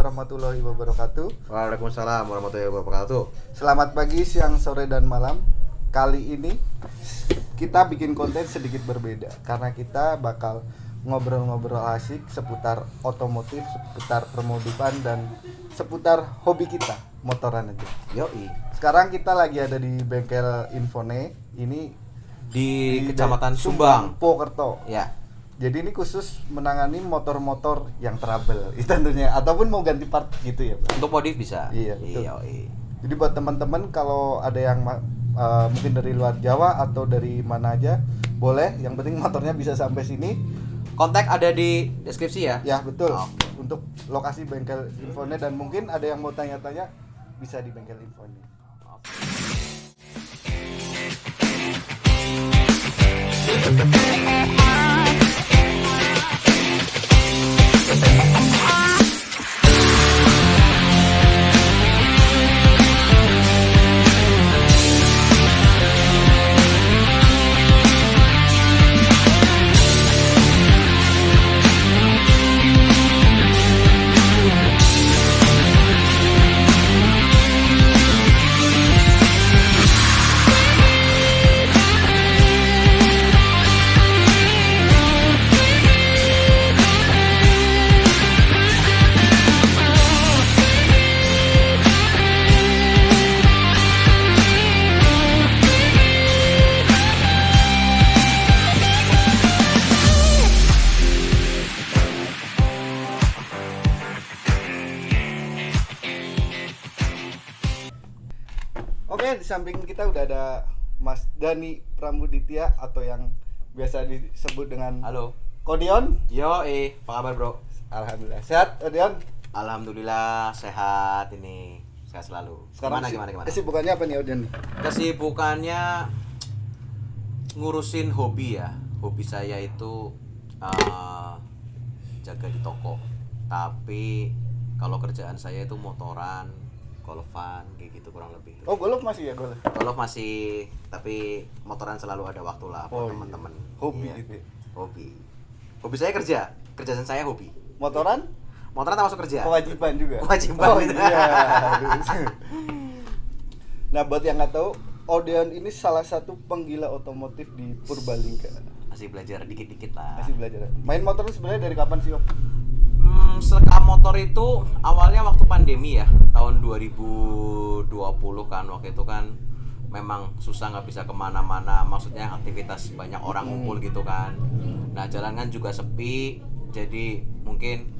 warahmatullahi wabarakatuh. Waalaikumsalam warahmatullahi wabarakatuh. Selamat pagi, siang, sore, dan malam. Kali ini kita bikin konten sedikit berbeda karena kita bakal ngobrol-ngobrol asik seputar otomotif, seputar permotifan, dan seputar hobi kita, motoran aja. Yoi. Sekarang kita lagi ada di bengkel Infone. Ini Di Kecamatan Sumbang, Purwokerto. ya. Jadi ini khusus menangani motor-motor yang trouble, tentunya, ataupun mau ganti part gitu ya, Bang. Untuk modif bisa. Iya, betul. Yoi. Jadi buat teman-teman kalau ada yang mungkin dari luar Jawa atau dari mana aja boleh, yang penting motornya bisa sampai sini. Kontak ada di deskripsi ya. Ya betul. Oke. Untuk lokasi bengkel Infone, dan mungkin ada yang mau tanya-tanya bisa di bengkel Infone. Oke, di samping kita udah ada Mas Dani Pramuditya atau yang biasa disebut dengan Halo. Kodion. Yoi, apa kabar, Bro? Alhamdulillah sehat, Kodion. Alhamdulillah sehat ini. Sehat selalu. Gimana? Kesibukannya apa nih, Kodion? Kesibukannya ngurusin hobi ya. Hobi saya itu jaga di toko. Tapi kalau kerjaan saya itu motoran, golfan, kayak gitu kurang lebih. Oh, golf masih ya, golf? Golf masih, tapi motoran selalu ada waktu lah buat teman-teman. Iya. Hobi Iya. gitu ya? Hobi saya kerjaan saya hobi. Motoran? Motoran termasuk kerja. Kewajiban juga. Kewajiban. Oh, gitu. iya. Nah, buat yang nggak tahu, Odeon ini salah satu penggila otomotif di Purbalingga. Masih belajar dikit-dikit lah. Masih belajar. Main motor sebenarnya dari kapan sih, Om? Sekam motor itu awalnya waktu pandemi ya, tahun 2020 kan. Waktu itu kan memang susah, nggak bisa kemana-mana, maksudnya aktivitas banyak orang ngumpul gitu kan. Nah, jalan kan juga sepi, jadi mungkin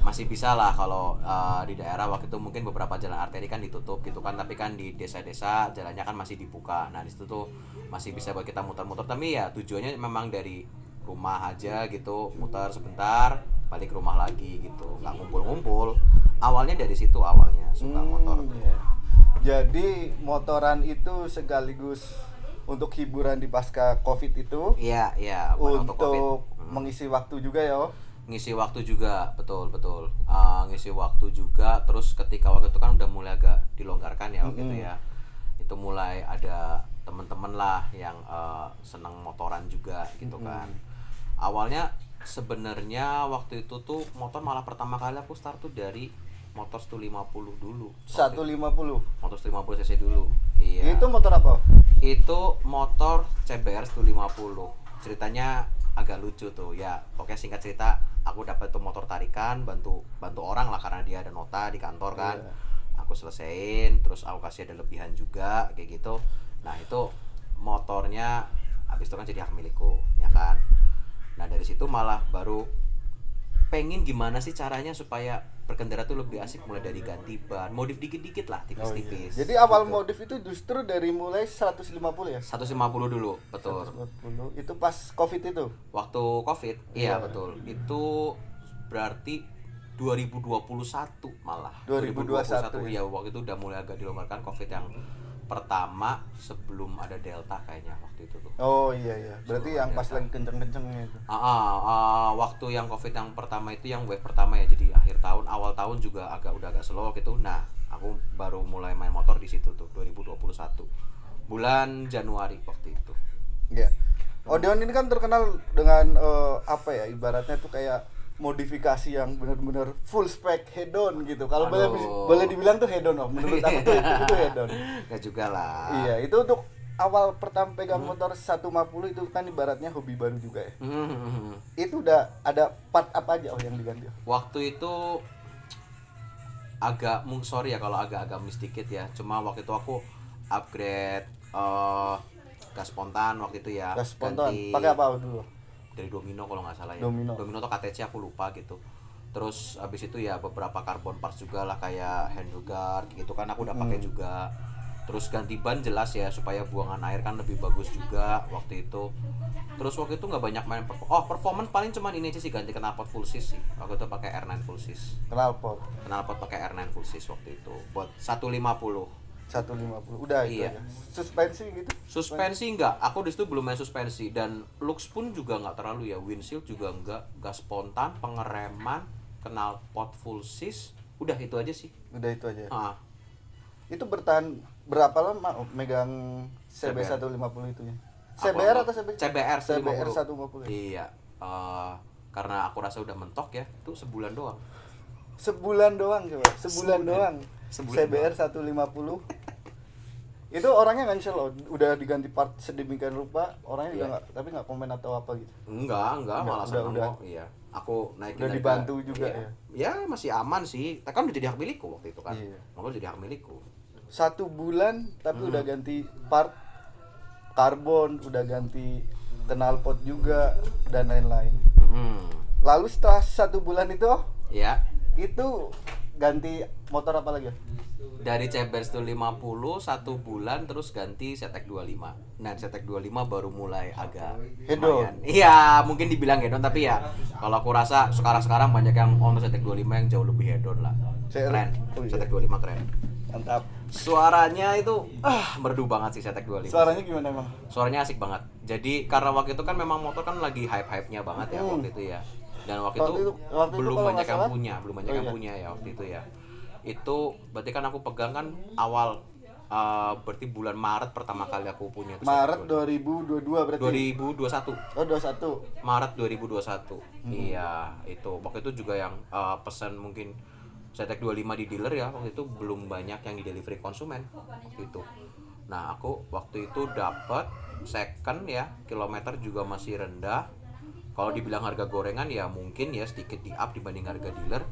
masih bisa lah kalau di daerah waktu itu mungkin beberapa jalan arteri kan ditutup gitu kan, tapi kan di desa-desa jalannya kan masih dibuka. Nah, di situ tuh masih bisa buat kita muter-muter, tapi ya tujuannya memang dari rumah aja gitu, muter sebentar balik rumah lagi gitu, nggak ngumpul-ngumpul. Awalnya dari situ, awalnya suka motor. Iya. Jadi motoran itu sekaligus untuk hiburan di pasca Covid itu. Iya, Untuk Covid. mengisi waktu juga ya, Om. Ngisi waktu juga, betul. Ngisi waktu juga, terus ketika waktu itu kan udah mulai agak dilonggarkan ya waktu itu ya. Itu mulai ada teman-teman lah yang seneng motoran juga gitu kan. Awalnya sebenarnya waktu itu tuh motor malah pertama kali aku start tuh dari motor 150 dulu. 150. Motor 150 cc dulu. Iya. Itu motor apa? Itu motor CBR 150. Ceritanya agak lucu tuh ya. Pokoknya singkat cerita, aku dapat tuh motor tarikan, bantu orang lah karena dia ada nota di kantor kan. Aku selesaiin, terus aku kasih ada lebihan juga kayak gitu. Nah, itu motornya habis itu kan jadi hak milikku, ya kan. Nah, dari situ malah baru pengen gimana sih caranya supaya berkendara tuh lebih asik, mulai dari ganti ban, modif dikit-dikit lah, tipis-tipis. Jadi awal gitu. modif itu justru dari mulai 150 ya? 150 dulu, betul. 150. Itu pas Covid itu. Waktu Covid, iya betul. Itu berarti 2021 malah. 2021 ya. Waktu itu udah mulai agak dilonggarkan Covid yang pertama sebelum ada Delta kayaknya waktu itu tuh. Oh iya. Berarti yang pas lagi kenceng-kencengnya itu. Waktu yang Covid yang pertama itu yang wave pertama ya, jadi akhir tahun, awal tahun juga udah agak slow gitu. Nah, aku baru mulai main motor di situ tuh 2021. Bulan Januari waktu itu. Iya. Odeon ini kan terkenal dengan apa ya, ibaratnya tuh kayak modifikasi yang benar-benar full spec head on gitu. Kalau Aduh. boleh dibilang tuh head on om. Menurut aku tuh itu head on. Gak juga lah. Iya, itu untuk awal pertama pegang motor 150 itu kan ibaratnya hobi baru juga ya. Itu udah ada part apa aja yang diganti? Waktu itu sorry ya kalau agak miss dikit ya. Cuma waktu itu aku upgrade gas spontan waktu itu ya. Gas spontan. Ganti Pakai apa dulu? dari Domino kalau nggak salah ya. Domino atau KTC aku lupa gitu. Terus abis itu ya beberapa carbon parts juga lah kayak handlebar gitu kan aku udah pakai juga. Terus ganti ban jelas ya supaya buangan air kan lebih bagus juga waktu itu. Terus waktu itu nggak banyak main performance paling cuman ini aja sih, ganti knalpot full sis sih. Waktu itu pakai R9 full sis. knalpot Pakai R9 full sis waktu itu buat 150. 150 udah itu Iya. aja. Suspensi gitu? Suspensi enggak, aku di situ belum main suspensi dan looks pun juga nggak terlalu ya, windshield juga enggak, gas spontan, pengereman, knalpot full sis, udah itu aja sih. Udah itu aja. Ah, Itu bertahan berapa lama Om, megang CB 150 itunya? CBR atau CB? CBR CBR 150. 150. Iya, karena aku rasa udah mentok ya, itu sebulan doang. Sebulan doang coba. Sebulan doang. CBR 150. Itu orangnya nggak nyesel loh, udah diganti part sedemikian rupa, orangnya juga nggak, tapi nggak komen atau apa gitu. Enggak, malah senang udah. kok. Iya. Aku naikin Udah harga. dibantu juga Iya. ya. Ya, masih aman sih. Kan udah jadi hak milikku waktu itu kan. Iya. Motor jadi hak milikku. 1 bulan tapi udah ganti part karbon, udah ganti knalpot juga dan lain-lain. Lalu setelah 1 bulan itu Ya. itu ganti motor apa lagi ya? Dari CBR 150 1 bulan terus ganti ZX 25. Nah, ZX 25 baru mulai agak Hedon. lumayan. Iya, mungkin dibilang hedon tapi ya kalau aku rasa sekarang banyak yang on ZX 25 yang jauh lebih hedon lah. Keren. Oh, iya. ZX 25 keren. Mantap. Suaranya itu merdu banget sih ZX 25. Suaranya gimana emang? Suaranya asik banget. Jadi karena waktu itu kan memang motor kan lagi hype-hype-nya banget ya waktu itu ya. Dan waktu itu belum kalau banyak nggak yang salah- punya, punya ya waktu itu ya. Itu berarti kan aku pegang kan awal berarti bulan Maret pertama kali aku punya itu. Maret 2022 berarti. 2021. Oh, 21. Maret 2021. Iya, itu. Waktu itu juga yang pesan mungkin ZX 25 di dealer ya, waktu itu belum banyak yang di delivery konsumen waktu itu. Nah, aku waktu itu dapat second ya, kilometer juga masih rendah. Kalau dibilang harga gorengan ya mungkin ya sedikit di up dibanding harga dealer.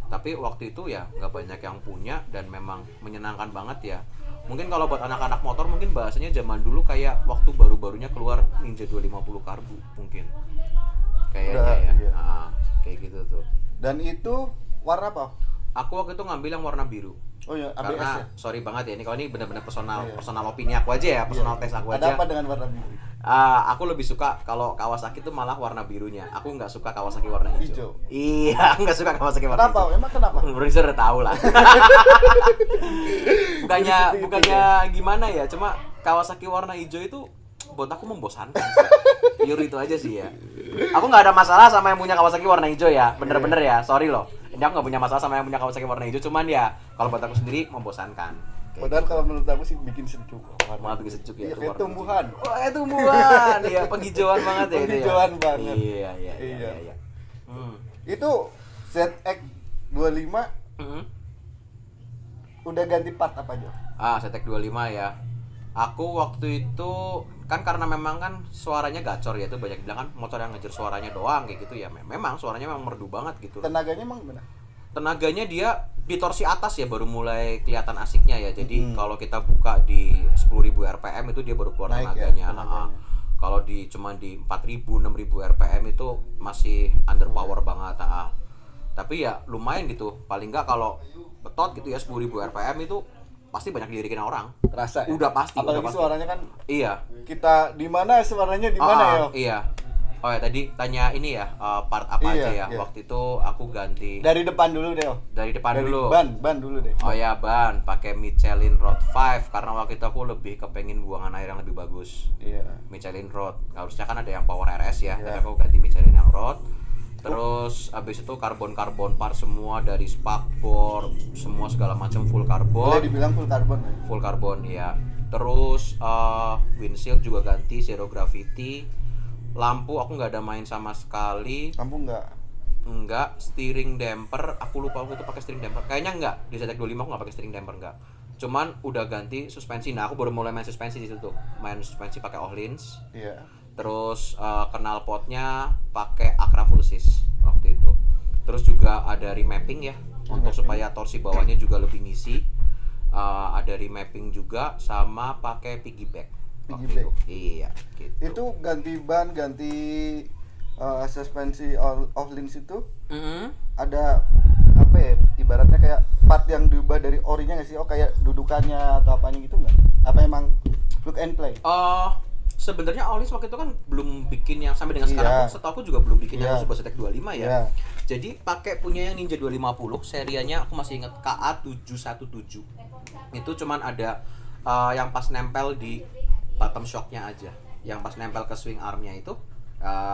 Tapi waktu itu ya nggak banyak yang punya dan memang menyenangkan banget ya. Mungkin kalau buat anak-anak motor mungkin bahasanya zaman dulu kayak waktu baru-barunya keluar Ninja 250 Karbu mungkin. Kayaknya Udah, ya. iya. Kayak gitu tuh. Dan itu warna apa? Aku waktu itu ngambil yang warna biru. Oh ya, ABS Karena ya. sorry banget ya, ini kalau ini benar-benar personal Iya. personal opini aku aja ya, personal taste aku Ada aja. apa dengan warna biru? Aku lebih suka kalau Kawasaki tuh malah warna birunya. Aku nggak suka Kawasaki warna hijau. Hijau. Iya, nggak suka Kawasaki warna Kenapa? hijau. Emang kenapa? Bruiser udah tahu lah. bukannya gimana ya, cuma Kawasaki warna hijau itu buat aku membosankan. Pure itu aja sih ya. Aku nggak ada masalah sama yang punya Kawasaki warna hijau ya, bener-bener ya. Sorry loh. Ini aku nggak punya masalah sama yang punya Kawasaki warna hijau, cuman ya kalau buat aku sendiri membosankan. Kayak Padahal kalau menurut aku sih bikin sejuk. malah bikin sejuk ya. Iya, itu kayak warna tumbuhan. hijau. Oh, tumbuhan. Iya, penghijauan banget ya itu ya. Penghijauan banget. Iya. Iya. Hmm. Itu ZX 25 udah ganti part apa aja? ZX 25 ya. Aku waktu itu kan karena memang kan suaranya gacor ya, itu banyak bilang kan motor yang ngejar suaranya doang kayak gitu ya. Memang suaranya memang merdu banget gitu. Tenaganya emang gimana? Tenaganya dia di torsi atas ya baru mulai kelihatan asiknya ya. Jadi kalau kita buka di 10.000 RPM itu dia baru keluar Naik ya, tenaganya. tenaganya. Kalau di cuma di 4.000 6.000 RPM itu masih underpower banget. Tapi ya lumayan gitu. Paling enggak kalau betot gitu ya 10.000 RPM itu pasti banyak dilirikin orang. Rasa ya? Udah pasti, Apalagi udah pasti. suaranya kan Iya. kita di mana suaranya di mana ya? Iya. Oh ya tadi tanya ini ya part apa Iya, aja ya. iya. Waktu itu aku ganti Dari depan dulu deh. dari depan Dari dulu. ban dulu deh. Oh ya ban, pakai Michelin Rod 5 karena waktu itu aku lebih kepengin buangan air yang lebih bagus. Iya. Michelin Rod. Harusnya kan ada yang Power RS ya, Iya. tapi aku ganti Michelin yang Rod. Terus habis itu karbon part semua dari spakbor, semua segala macam full Boleh karbon. dibilang full karbon ya. Full karbon ya. Terus windshield juga ganti zero gravity. Lampu aku nggak ada main sama sekali. Kamu nggak Enggak, steering damper, aku lupa waktu itu pakai steering damper. Kayaknya enggak, di ZX 25 aku enggak pakai steering damper enggak. Cuman udah ganti suspensi. Nah, aku baru mulai main suspensi di situ tuh. Main suspensi pakai Ohlins. Iya. Terus knalpotnya pakai Acra Full Sis waktu itu. Terus juga ada remapping ya untuk supaya torsi bawahnya juga lebih ngisi. Ada remapping juga sama pakai piggyback. waktu Piggyback. itu. Iya, gitu. Itu ganti ban, ganti suspensi Ohlins itu ada apa ya? Ibaratnya kayak part yang diubah dari orinya nggak sih? Oh kayak dudukannya atau apanya gitu nggak? Apa emang plug and play? Sebenarnya Ohlins waktu itu kan belum bikin yang sampai dengan Iya. sekarang setahu aku juga belum bikin yang Iya. Super ZX 25 ya. Iya. Jadi pakai punya yang Ninja 250, serianya aku masih ingat KA 717. Itu cuman ada yang pas nempel di bottom shocknya aja. Yang pas nempel ke swing armnya itu,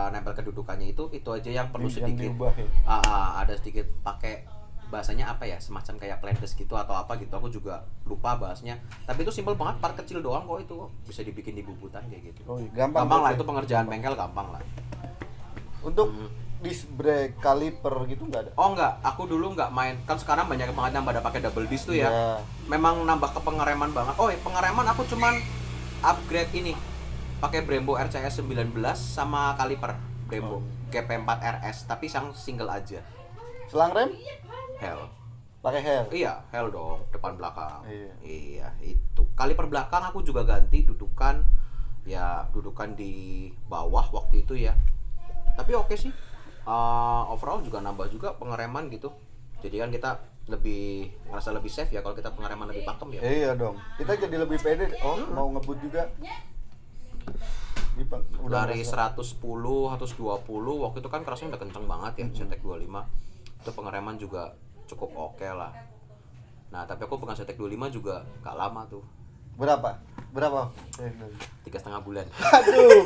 nempel ke dudukannya itu aja yang perlu Yang sedikit. diubah ya? Ada sedikit pakai bahasanya apa ya, semacam kayak plandes gitu atau apa gitu, aku juga lupa bahasnya. Tapi itu simpel banget, part kecil doang kok, itu bisa dibikin di bubutan kayak gitu. Oh, iya. Gampang lah, berarti. itu pengerjaan bengkel gampang lah. Untuk disc brake kaliper gitu nggak ada? Oh enggak, aku dulu enggak main. Kan sekarang banyak banget yang pada pakai double disc tuh ya. Iya. Memang nambah ke pengereman banget. Oh, pengereman aku cuman upgrade ini. Pakai Brembo RCS 19 sama kaliper Brembo GP4 RS, tapi yang single aja. Selang rem Hell. pakai hel. Iya, hell dong, depan belakang. Iya. Iya, itu. Kaliper belakang aku juga ganti dudukan. Ya, dudukan di bawah waktu itu ya. Tapi oke sih. Overall juga nambah juga pengereman gitu. Jadi kan kita lebih ngerasa lebih safe ya kalau kita pengereman lebih pakem ya. Iya dong. Kita jadi lebih pede. Oh, mau ngebut juga. Dari ngerasa. 110, 120 waktu itu kan kerasnya udah kenceng banget ya, ZX 25. Itu pengereman juga cukup oke lah. Nah, tapi aku pegang ZX 25 juga gak lama tuh. Berapa? 3,5 bulan. Aduh.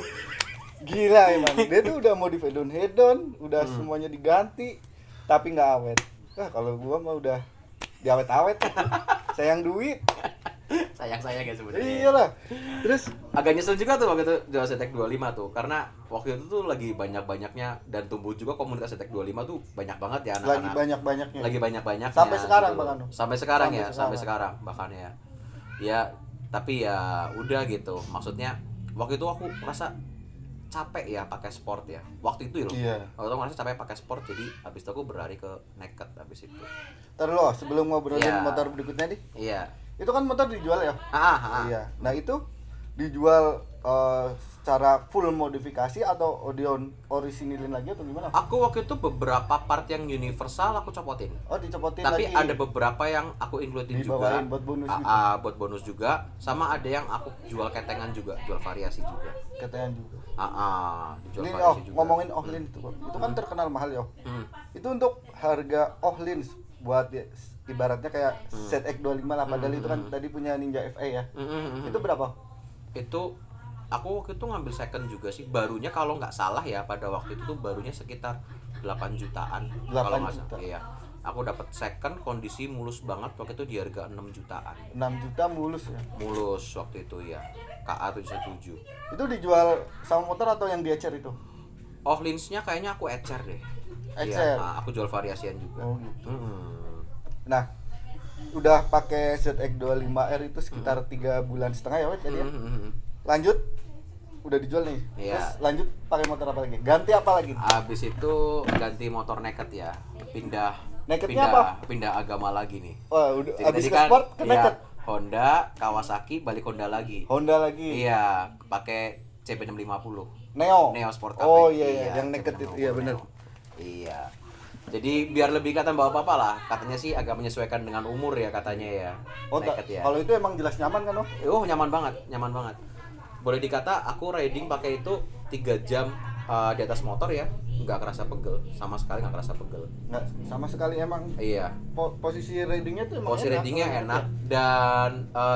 Gila emang. Dia tuh udah mau di head on, udah semuanya diganti, tapi nggak awet. Kalau gua mah udah diawet-awet. Sayang duit. Sayang-sayang ya sebenarnya. Iyalah. Terus Agak nyesel juga tuh waktu itu jual ZX 25 tuh, karena waktu itu tuh lagi banyak-banyaknya dan tumbuh juga komunitas ZX 25 tuh banyak banget ya lagi anak-anak. banyak-banyaknya. Lagi banyak-banyaknya. Sampai sekarang gitu. bahkan. Sampai sekarang Sampai ya, sekarang. sampai sekarang bahkan ya. Ya, tapi ya udah gitu. Maksudnya waktu itu aku merasa capek ya pakai sport ya. Waktu itu loh. Iya. Waktu itu merasa capek pakai sport, jadi habis itu aku berlari ke naked habis itu. Ntar lo sebelum ngobrolin Iya. motor berikutnya nih. Iya. Itu kan motor dijual ya? Ah. Iya. Nah, itu dijual secara full modifikasi atau orisinilin lagi atau gimana? Aku waktu itu beberapa part yang universal aku copotin. Oh, dicopotin Tapi lagi. ada beberapa yang aku includein juga. Dibawain buat bonus gitu. Buat bonus juga. Sama ada yang aku jual ketengan juga, jual variasi juga. Ketengan juga. Dijual Ini variasi juga. ngomongin Ohlins tuh. Itu kan terkenal mahal ya. Hmm. Itu untuk harga Ohlins buat ya, ibaratnya kayak ZX25 lah, padahal itu kan tadi punya Ninja FA ya. Itu berapa? Itu aku waktu itu ngambil second juga sih. Barunya kalau nggak salah ya, pada waktu itu tuh barunya sekitar 8 jutaan. 8 Kalau nggak juta. salah. Iya. Aku dapat second kondisi mulus banget waktu itu di harga 6 jutaan. 6 juta mulus ya. Mulus waktu itu ya. KA 717. Itu dijual sama motor atau yang diecer itu? Ohlins-nya kayaknya aku ecer deh. Ecer? Iya, aku jual variasian juga. Oh gitu. Hmm. Nah, udah pakai ZX25R itu sekitar 3 bulan setengah ya, Wet, jadi ya. Lanjut, udah dijual nih. Iya. Terus lanjut pakai motor apa lagi? Ganti apa lagi? Abis itu ganti motor naked ya. Nakednya apa? Pindah agama lagi nih. Wah, udah Jadi habis tadi ke sport ke ya, naked. Honda, Kawasaki, balik Honda lagi. Honda lagi. Iya, pakai CB650. Neo. Neo Sport Cafe. Oh iya, yang naked itu. CB650 Iya benar. Neo. Iya. Jadi biar lebih kelihatan bawa apa lah. Katanya sih agak menyesuaikan dengan umur ya katanya ya. Oh, naked ya. kalau itu emang jelas nyaman kan, Oh? Nyaman banget, nyaman banget. Boleh dikata aku riding pakai itu 3 jam di atas motor ya, nggak kerasa pegel, sama sekali nggak kerasa pegel. Nggak sama sekali emang. Iya. Posisi ridingnya tuh emang Posisi enak. ridingnya enak dan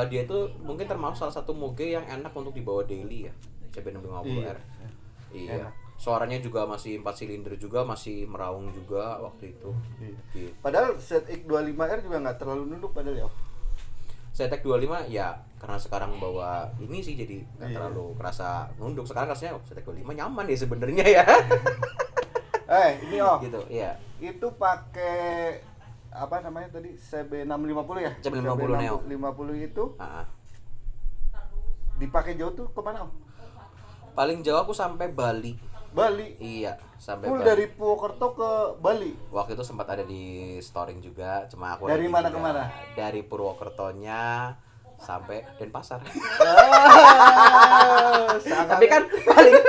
dia tuh mungkin termasuk salah satu moge yang enak untuk dibawa daily ya, CB650R. Iya. Enak. Suaranya juga masih 4 silinder juga, masih meraung juga waktu itu. Iya. Gitu. Padahal ZX25R juga nggak terlalu nunduk padahal ya. ZX 25 ya karena sekarang bawa ini sih jadi nggak Iya. terlalu kerasa nunduk. Sekarang rasanya ZX 25 nyaman ya sebenarnya ya. Ini oh. Gitu, iya. Itu pakai apa namanya tadi? CB650 ya? CB650 Neo. 50 itu Ah, ah. dipakai jauh tuh kemana om? Paling jauh aku sampai Bali. Bali. Iya, sampai Full Bali. dari Purwokerto ke Bali. Waktu itu sempat ada di storing juga, cuma aku Dari lagi mana juga. ke mana? Dari Purwokertonya sampai Denpasar. Sangat- Tapi kan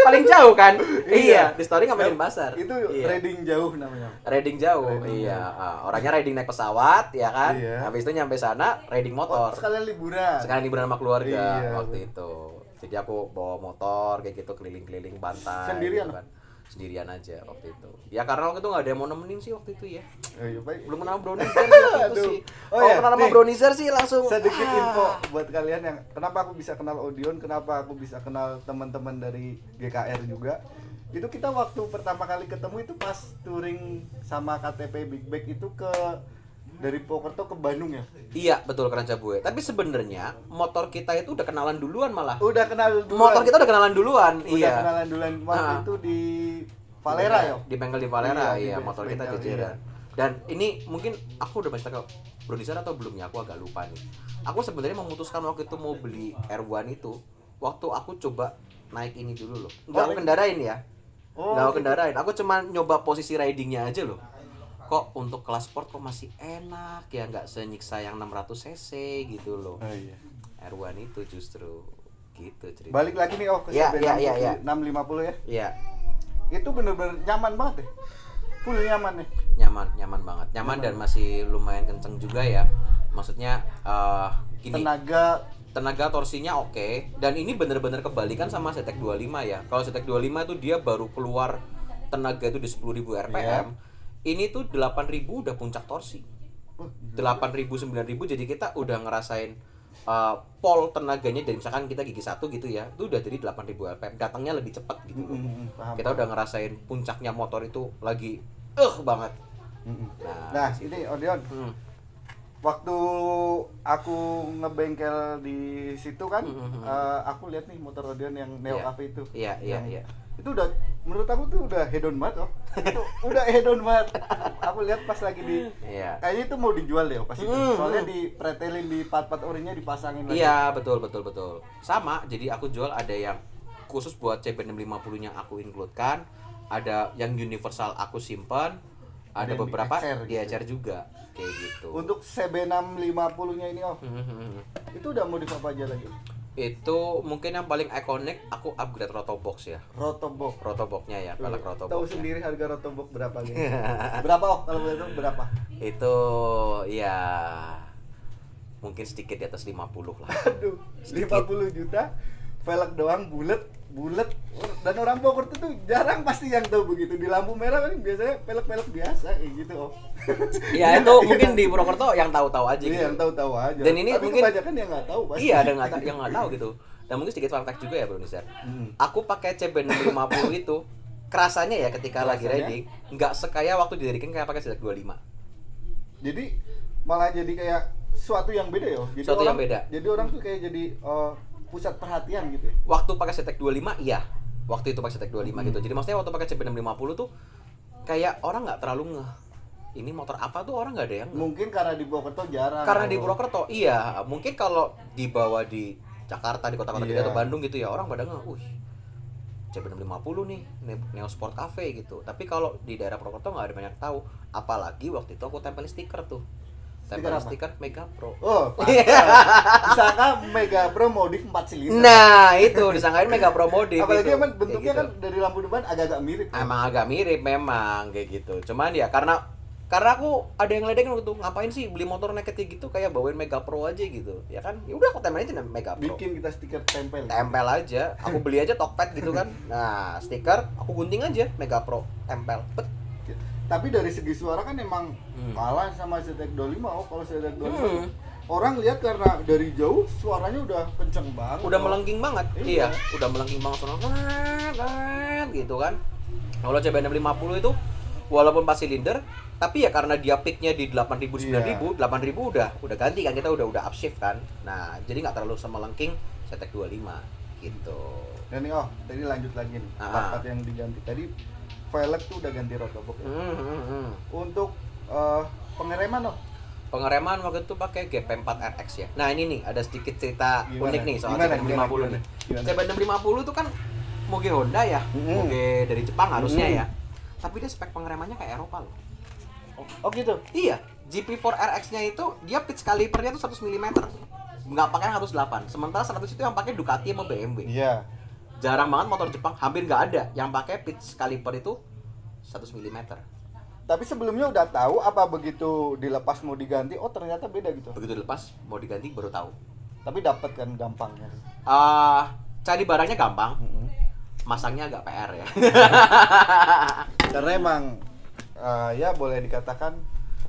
paling jauh kan? Iya. Di storing sampai Denpasar. Itu Iya. riding jauh namanya. Riding jauh, Riding iya. Orangnya riding naik pesawat, ya kan? Iya. Habis itu nyampe sana riding Oh, motor. sekalian liburan. Sekarang liburan sama keluarga Iya, waktu itu. Jadi aku bawa motor kayak gitu keliling-keliling pantai. Sendirian? gitu kan. Sendirian aja waktu itu. Ya karena waktu itu nggak ada yang mau nemenin sih waktu itu ya. Iya, baik. Belum kenal Brownizer sih waktu itu Aduh. sih. Oh, Kalau iya, kenal sama nih. Brownizer sih langsung. Sedikit info buat kalian yang kenapa aku bisa kenal Odeon, kenapa aku bisa kenal teman-teman dari GKR juga. Itu kita waktu pertama kali ketemu itu pas touring sama KTP Big Bag itu ke dari Purwokerto ke Bandung ya. Iya betul Keranjabue. Tapi sebenarnya motor kita itu udah kenalan duluan malah. Udah kenal duluan. Motor kita udah kenalan duluan. udah Iya. kenalan duluan waktu Ah. itu di Valera ya. Di bengkel di Valera, Iya, di iya motor kita bengkel, jajaran. iya. Dan ini mungkin aku udah masih ke Brownizer atau belum ya, aku agak lupa nih. Aku sebenarnya memutuskan waktu itu mau beli R1 itu waktu aku coba naik ini dulu loh. Nggak aku naik- kendarain ya. Oh, Nggak aku gitu. kendarain. Aku cuma nyoba posisi ridingnya aja loh. Kok untuk kelas sport kok masih enak ya, nggak senyiksa yang 600 cc gitu loh. Oh, iya. R1 itu justru gitu cerita. Balik lagi nih ke Iya, CB iya, iya. 650 ya. Iya, Itu bener-bener nyaman banget ya. Full nyaman ya. nyaman banget. Nyaman dan masih lumayan kenceng juga ya. Maksudnya gini. Tenaga torsinya oke, dan ini bener-bener kebalikan sama CTEK 25 ya. Kalau CTEK 25 itu dia baru keluar tenaga itu di 10.000 RPM. Ini tuh 8.000 udah puncak torsi. 8.000 9.000 jadi kita udah ngerasain pol tenaganya dari misalkan kita gigi 1 gitu ya. Itu udah jadi 8.000 RPM. Datangnya lebih cepat gitu. Paham. Kita udah ngerasain puncaknya motor itu lagi banget. Nah, ini Odeon. Hmm. Waktu aku ngebengkel di situ kan, Hmm. aku lihat nih motor Odeon yang Neo Iya. Cafe itu. Iya. Itu udah, menurut aku tuh udah head on banget, oh. Itu udah head on banget. Aku lihat pas lagi di, Iya. kayaknya itu mau dijual deh, pas itu. Hmm. Soalnya dipretelin di part-part orinya dipasangin lagi. Iya, betul. Sama, jadi aku jual ada yang khusus buat CB650 yang aku include-kan, ada yang universal aku simpan, ada yang di beberapa XR di gitu. XR juga kayak gitu. Untuk CB650-nya ini, oh. Hmm. Itu udah modif apa aja lagi? Itu mungkin yang paling ikonik aku upgrade rotobox ya. Rotobox. Rotoboxnya ya, pelek Tahu rotoboxnya. sendiri harga rotobox berapa gitu? Berapa, oh? Kalau boleh tahu berapa? Itu ya mungkin sedikit di atas 50 lah. Aduh, Sedikit. 50 juta, velg doang, bulet. Dan orang Purwokerto tuh jarang pasti yang tahu begitu. Di lampu merah kan biasanya velg biasa kayak gitu, oh. Ya itu mungkin di Purwokerto yang tahu-tahu aja Iya, gitu. yang tahu-tahu aja. Dan ini tapi mungkin- kebanyakan yang nggak tahu pasti. Iya, ada yang nggak tahu gitu. Dan mungkin sedikit fun fact juga ya Bro Nizar. Aku pakai CB650 itu kerasanya ya ketika lagi Kerasanya? riding nggak sekaya waktu dirikin kayak pakai CTEK 25. Jadi malah jadi kayak suatu yang beda ya. Jadi Suatu yang beda. Jadi orang tuh kayak jadi pusat perhatian gitu ya. Waktu pakai CTEK 25 iya. Waktu itu pakai CTEK 25 gitu. Jadi maksudnya waktu pakai CB650 tuh kayak orang nggak terlalu ngeh. Ini motor apa tuh orang nggak ada yang ngeh. Mungkin karena di Purwokerto jarang. Karena di oh. Purwokerto iya. Mungkin kalau dibawa di Jakarta, di kota-kota gede Iya. atau Bandung gitu ya orang pada ngeh. CB650 nih, Neo Sport Cafe gitu. Tapi kalau di daerah Purwokerto nggak ada banyak tahu. Apalagi waktu itu aku tempel stiker tuh. Tempel Stiker apa? stiker Mega Pro. Oh, disangka Mega Pro modif 4 silinder. Nah, itu disangkain Mega Pro modif. Apalagi itu. emang bentuknya Kayak kan dari lampu depan agak-agak mirip. gitu. Emang agak mirip memang kayak gitu. Cuman ya karena aku ada yang ledekin waktu itu, ngapain sih beli motor naked kayak gitu, kayak bawain Mega Pro aja gitu. Ya kan? Ya udah aku tempelin aja Mega Pro. Bikin kita stiker tempel. Tempel aja. Aku beli aja Tokped gitu kan. Nah, stiker aku gunting aja Mega Pro, tempel. Bet. Tapi dari segi suara kan emang kalah sama CTEK 25. Oh, kalau CTEK 25 orang lihat karena dari jauh suaranya udah kenceng banget. Udah melengking banget. Iya. Iya, udah melengking banget soalnya gitu kan. Kalau CB650 itu walaupun 4 silinder, tapi ya karena dia peaknya di 8.000 9.000, 8.000 udah ganti kan, kita udah upshift kan. Nah, jadi nggak terlalu semelengking CTEK 25 gitu. Dan nih, tadi lanjut lagi nih. Ah. Part-part yang diganti tadi velg tuh udah ganti rotobok ya. Untuk pengereman loh. Pengereman waktu itu pakai GP4RX ya. Nah ini nih ada sedikit cerita Gimana? unik nih soal Gimana? CB650 nih. Gimana? CB650 itu kan moge Honda ya, moge dari Jepang harusnya ya. Tapi dia spek pengeremannya kayak Eropa loh. Oh gitu. Iya, GP4RX-nya itu dia pitch calipernya tuh 100 mm. Nggak pakai yang harus 8. Sementara 100 itu yang pakai Ducati sama BMW. Iya. Jarang banget motor Jepang, hampir nggak ada yang pakai pitch caliper itu 100 mm. Tapi sebelumnya udah tahu apa begitu dilepas mau diganti? Oh ternyata beda gitu. Begitu dilepas mau diganti baru tahu. Tapi dapat kan gampangnya. Cari barangnya gampang, masangnya agak PR ya. Karena emang ya boleh dikatakan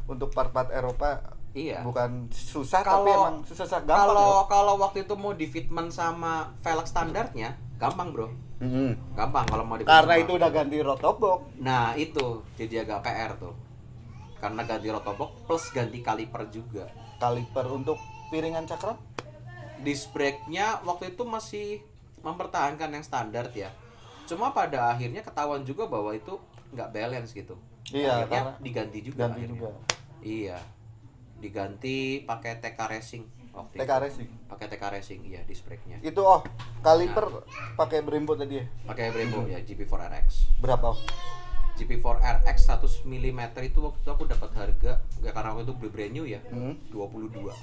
untuk part-part Eropa Iya. bukan susah Kalau- tapi emang susah gampang. Kalau waktu itu mau di fitment sama velg standarnya gampang bro, gampang kalau mau di Karena itu udah ganti rotobok. Nah itu jadi agak PR tuh, karena ganti rotobok plus ganti kaliper juga. Kaliper untuk piringan cakram. Disc brake-nya waktu itu masih mempertahankan yang standar ya. Cuma pada akhirnya ketahuan juga bahwa itu nggak balance gitu. Iya, Akhirnya karena diganti juga ganti akhirnya. juga. Iya. Diganti pakai TK Racing waktu TK itu. Racing. Pakai TK Racing iya disc brake-nya. Itu kaliper pakai Brembo tadi ya. Pakai Brembo ya GP4RX. Berapa? GP4RX 100 mm itu waktu itu aku dapat harga ya karena waktu itu beli brand new ya. 22.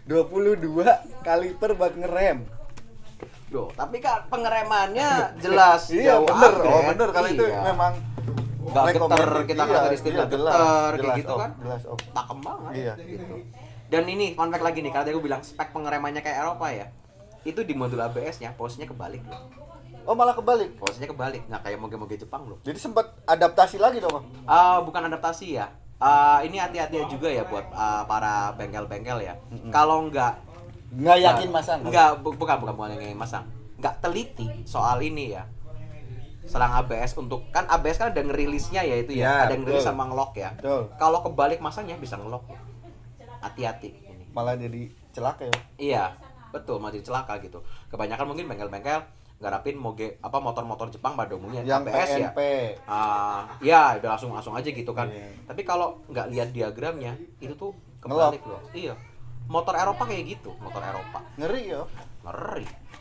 22 kaliper buat ngerem. Loh, tapi kan pengeremannya jelas Iya jauh bener. upgrade. Oh bener kalau itu Iya. memang Nggak geter, recommended. kita nggak ada istilah geter, kayak gitu kan. Jelas. Takem banget Iya. gitu. Dan ini fun fact lagi nih, karena tadi aku bilang spek pengeremannya kayak Eropa ya. Itu di modul ABS-nya posisinya kebalik loh. Oh malah kebalik. Posisinya kebalik, nggak kayak moge-moge Jepang loh. Jadi sempat adaptasi lagi dong, Bang? Bukan adaptasi ya. Ini hati-hati juga ya buat para bengkel-bengkel ya. Kalau Nggak yakin masang. bukan yang ingin masang. Nggak teliti soal ini ya. Selang ABS untuk kan ABS kan ada ngerilisnya ya itu ya, Ya, ada ngerilis betul. sama ngelock ya. Betul. Kalau kebalik masangnya bisa ngelock ya. Hati-hati ini. Malah jadi celaka ya. Iya, betul malah jadi celaka gitu. Kebanyakan mungkin bengkel-bengkel ngarapin motor-motor Jepang pada umumnya Yang ABS ya. PNP. Ya udah langsung aja gitu kan. Iya. Tapi kalau nggak lihat diagramnya itu tuh kebalik loh. Iya. Motor Eropa kayak gitu, motor Eropa. Ngeri ya.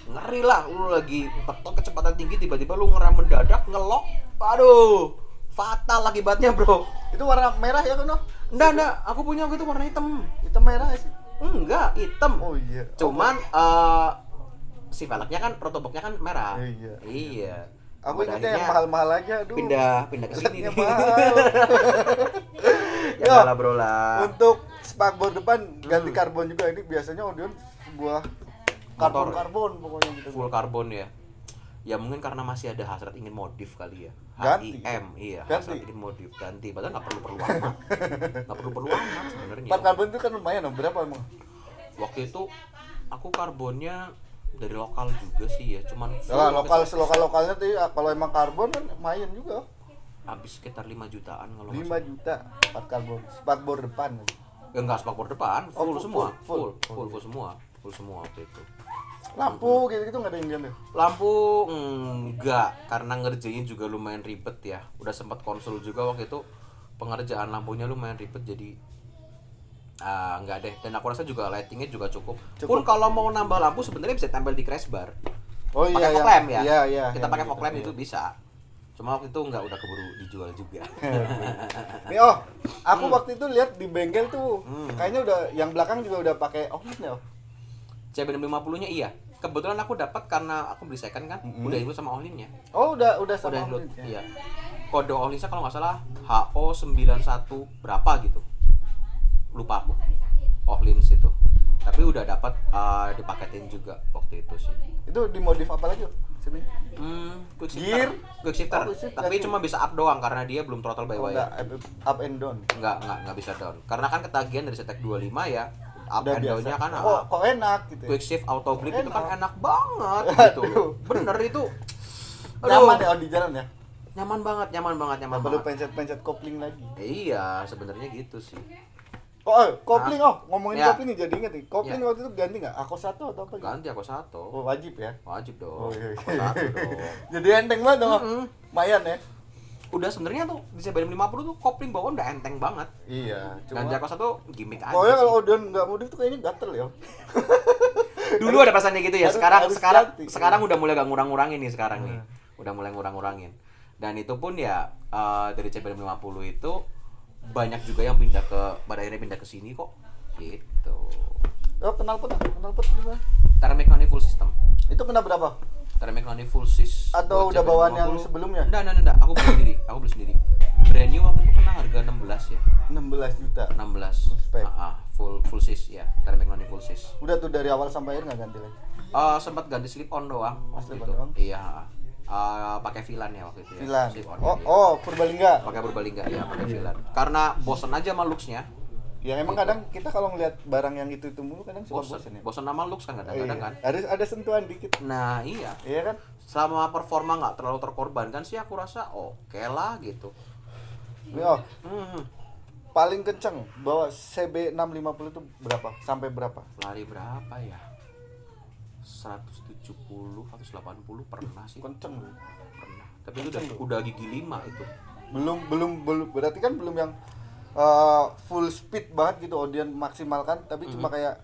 Ngeri lah, lu lagi petok kecepatan tinggi tiba-tiba lu ngerem mendadak ngelok, aduh fatal akibatnya bro. Itu warna merah ya kan? Enggak, aku punya waktu itu warna hitam. Itu merah nggak sih? Enggak, hitam. Oh iya. Cuman si velgnya kan, rotoboknya kan merah. Iya. Iya. Aku Pada ingatnya yang akhirnya mahal-mahal aja, aduh. pindah ke sini Velgnya nih. mahal. Ya Yo, lah bro lah. Untuk spakbor depan ganti karbon juga, ini biasanya Odeon sebuah Motor. karbon pokoknya gitu. Full karbon ya. Ya mungkin karena masih ada hasrat ingin modif kali ya. Ganti. HIM, iya. Ganti. Hasrat ingin modif ganti. Padahal nggak perlu amat. Nggak perlu amat sebenarnya. Part karbon itu kan lumayan, berapa emang? Waktu itu aku karbonnya dari lokal juga sih ya. Cuman full Lah, waktu itu lokalnya tuh ya, kalau emang karbon kan lumayan juga. habis sekitar 5 jutaan kalau 5 nggak salah. juta part karbon, spakbor depan. Ya enggak spakbor depan, Oh, full semua, full. full semua waktu itu. Lampu gitu-gitu nggak ada yang ganti. Lampu enggak, karena ngerjain juga lumayan ribet ya. Udah sempat konsul juga waktu itu, pengerjaan lampunya lumayan ribet jadi enggak deh. Dan aku rasa juga lightingnya juga cukup. Pun kalau mau nambah lampu sebenarnya bisa tempel di crash bar. Oh iya, Pakai fog lamp ya. Iya. Kita yang pakai gitu, fog lamp iya. itu bisa. Cuma waktu itu enggak udah keburu dijual juga. Nih aku waktu itu lihat di bengkel tuh, kayaknya udah yang belakang juga udah pakai Ohlin ya. CB650-nya iya. Kebetulan aku dapat karena aku beli second kan, udah include sama Ohlin-nya. Oh udah Udah sama include, Ohlin. iya. Kode Ohlinsnya kalau nggak salah HO91 berapa gitu. Lupa aku. Ohlins itu. Tapi udah dapat dipaketin juga waktu itu sih. Itu dimodif apa lagi? Sini. Quick Gear? shifter. Quick shifter. Oh, quick shifter. Tapi cuma bisa up doang karena dia belum throttle by Oh, wire. enggak, up and down. Enggak bisa down. Karena kan ketagihan dari Zetek 25 ya. Up Udah and biasa. down-nya kan Kok enak gitu. Ya? quick shift auto grip itu kan Enak. enak banget gitu. Aduh. Bener itu. Nyaman ya di jalan ya. Nyaman banget. Nggak perlu pencet-pencet kopling lagi. Iya, sebenarnya gitu sih. Kopling ngomongin Ya. kopling nih jadi inget nih. Kopling Ya. waktu itu ganti nggak? Aku satu atau apa? Gitu? Ganti aku satu. Oh wajib ya. Wajib dong. Oh iya. Aku satu dong. Jadi enteng banget dong. Lumayan ya. udah sebenarnya tuh di CBM 50 tuh kopling bawaan udah enteng banget. Iya, Dan cuma Jako 1 gimmick aja. pokoknya sih. kalau Odion nggak modif tuh kayaknya gatel ya. Dulu ada perasaannya gitu ya. harus- Sekarang harus sekarang ganti. sekarang udah mulai gak ngurang-ngurangin nih sekarang nih. Udah mulai ngurang-ngurangin. Dan itu pun ya dari CBM 50 itu banyak juga yang pindah pada akhirnya pindah ke sini kok. Gitu. Oh, knalpot gimana? Thermic full system. Itu kena berapa? Thermic full sys. Atau buat udah CBM bawaan yang 50. sebelumnya? Enggak. Aku beli sendiri. Brand new waktu itu kena harga 16 ya. 16 juta. 16. Full spec. Full sys ya. Thermic full sys. Udah tuh dari awal sampai akhir nggak ganti lagi. Sempat ganti slip on doang waktu Slip on itu. doang? Iya. Pakai Villan ya waktu itu ya. Filan. Slip on, Oh, iya. Purbalingga. Pakai Purbalingga ya, pakai Villan. Karena bosen aja sama looks-nya. Ya emang kadang kita kalau ngeliat barang yang itu mulu kadang suka bosen Bosen. ya. Bosen sama looks kan kadang-kadang Iya. kan. Harus ada sentuhan dikit. Nah, iya. Iya kan? Selama performa nggak terlalu terkorbankan sih aku rasa oke lah gitu. Oh, Hmm. paling kenceng bawa CB650 itu berapa? Sampai berapa? Lari berapa ya? 170, 180 pernah sih. Kenceng. Pernah. Tapi itu Kenceng tuh. udah gigi 5 itu. Belum berarti kan belum yang full speed banget gitu Odion maksimalkan, tapi cuma kayak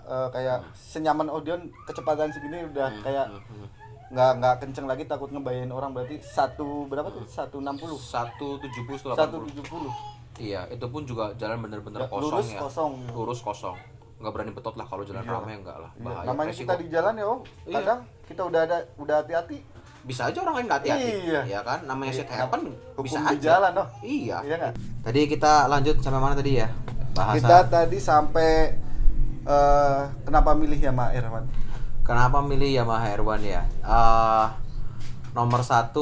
senyaman Odion kecepatan segini udah kayak nggak kenceng lagi, takut ngebayain orang. Berarti berapa tuh? 160. 170 180. 170. Iya, itu pun juga jalan bener-bener Ya, kosong lurus ya. kosong. Lurus kosong. Nggak berani betot lah kalau jalan Iya. rame enggak lah. Iya, Bahaya. namanya resiko. kita di jalan ya, Iya. kadang kita udah hati-hati. Bisa aja orang lain nggak hati-hati. Iya. Ya kan? Namanya shit happen Hukum bisa di aja. jalan, oh. Iya. Iya nggak? Tadi kita lanjut sampai mana tadi ya? Bahasa. Kita tadi sampai kenapa milih Yamaha R1? Kenapa milih Yamaha R1 ya? Nomor 1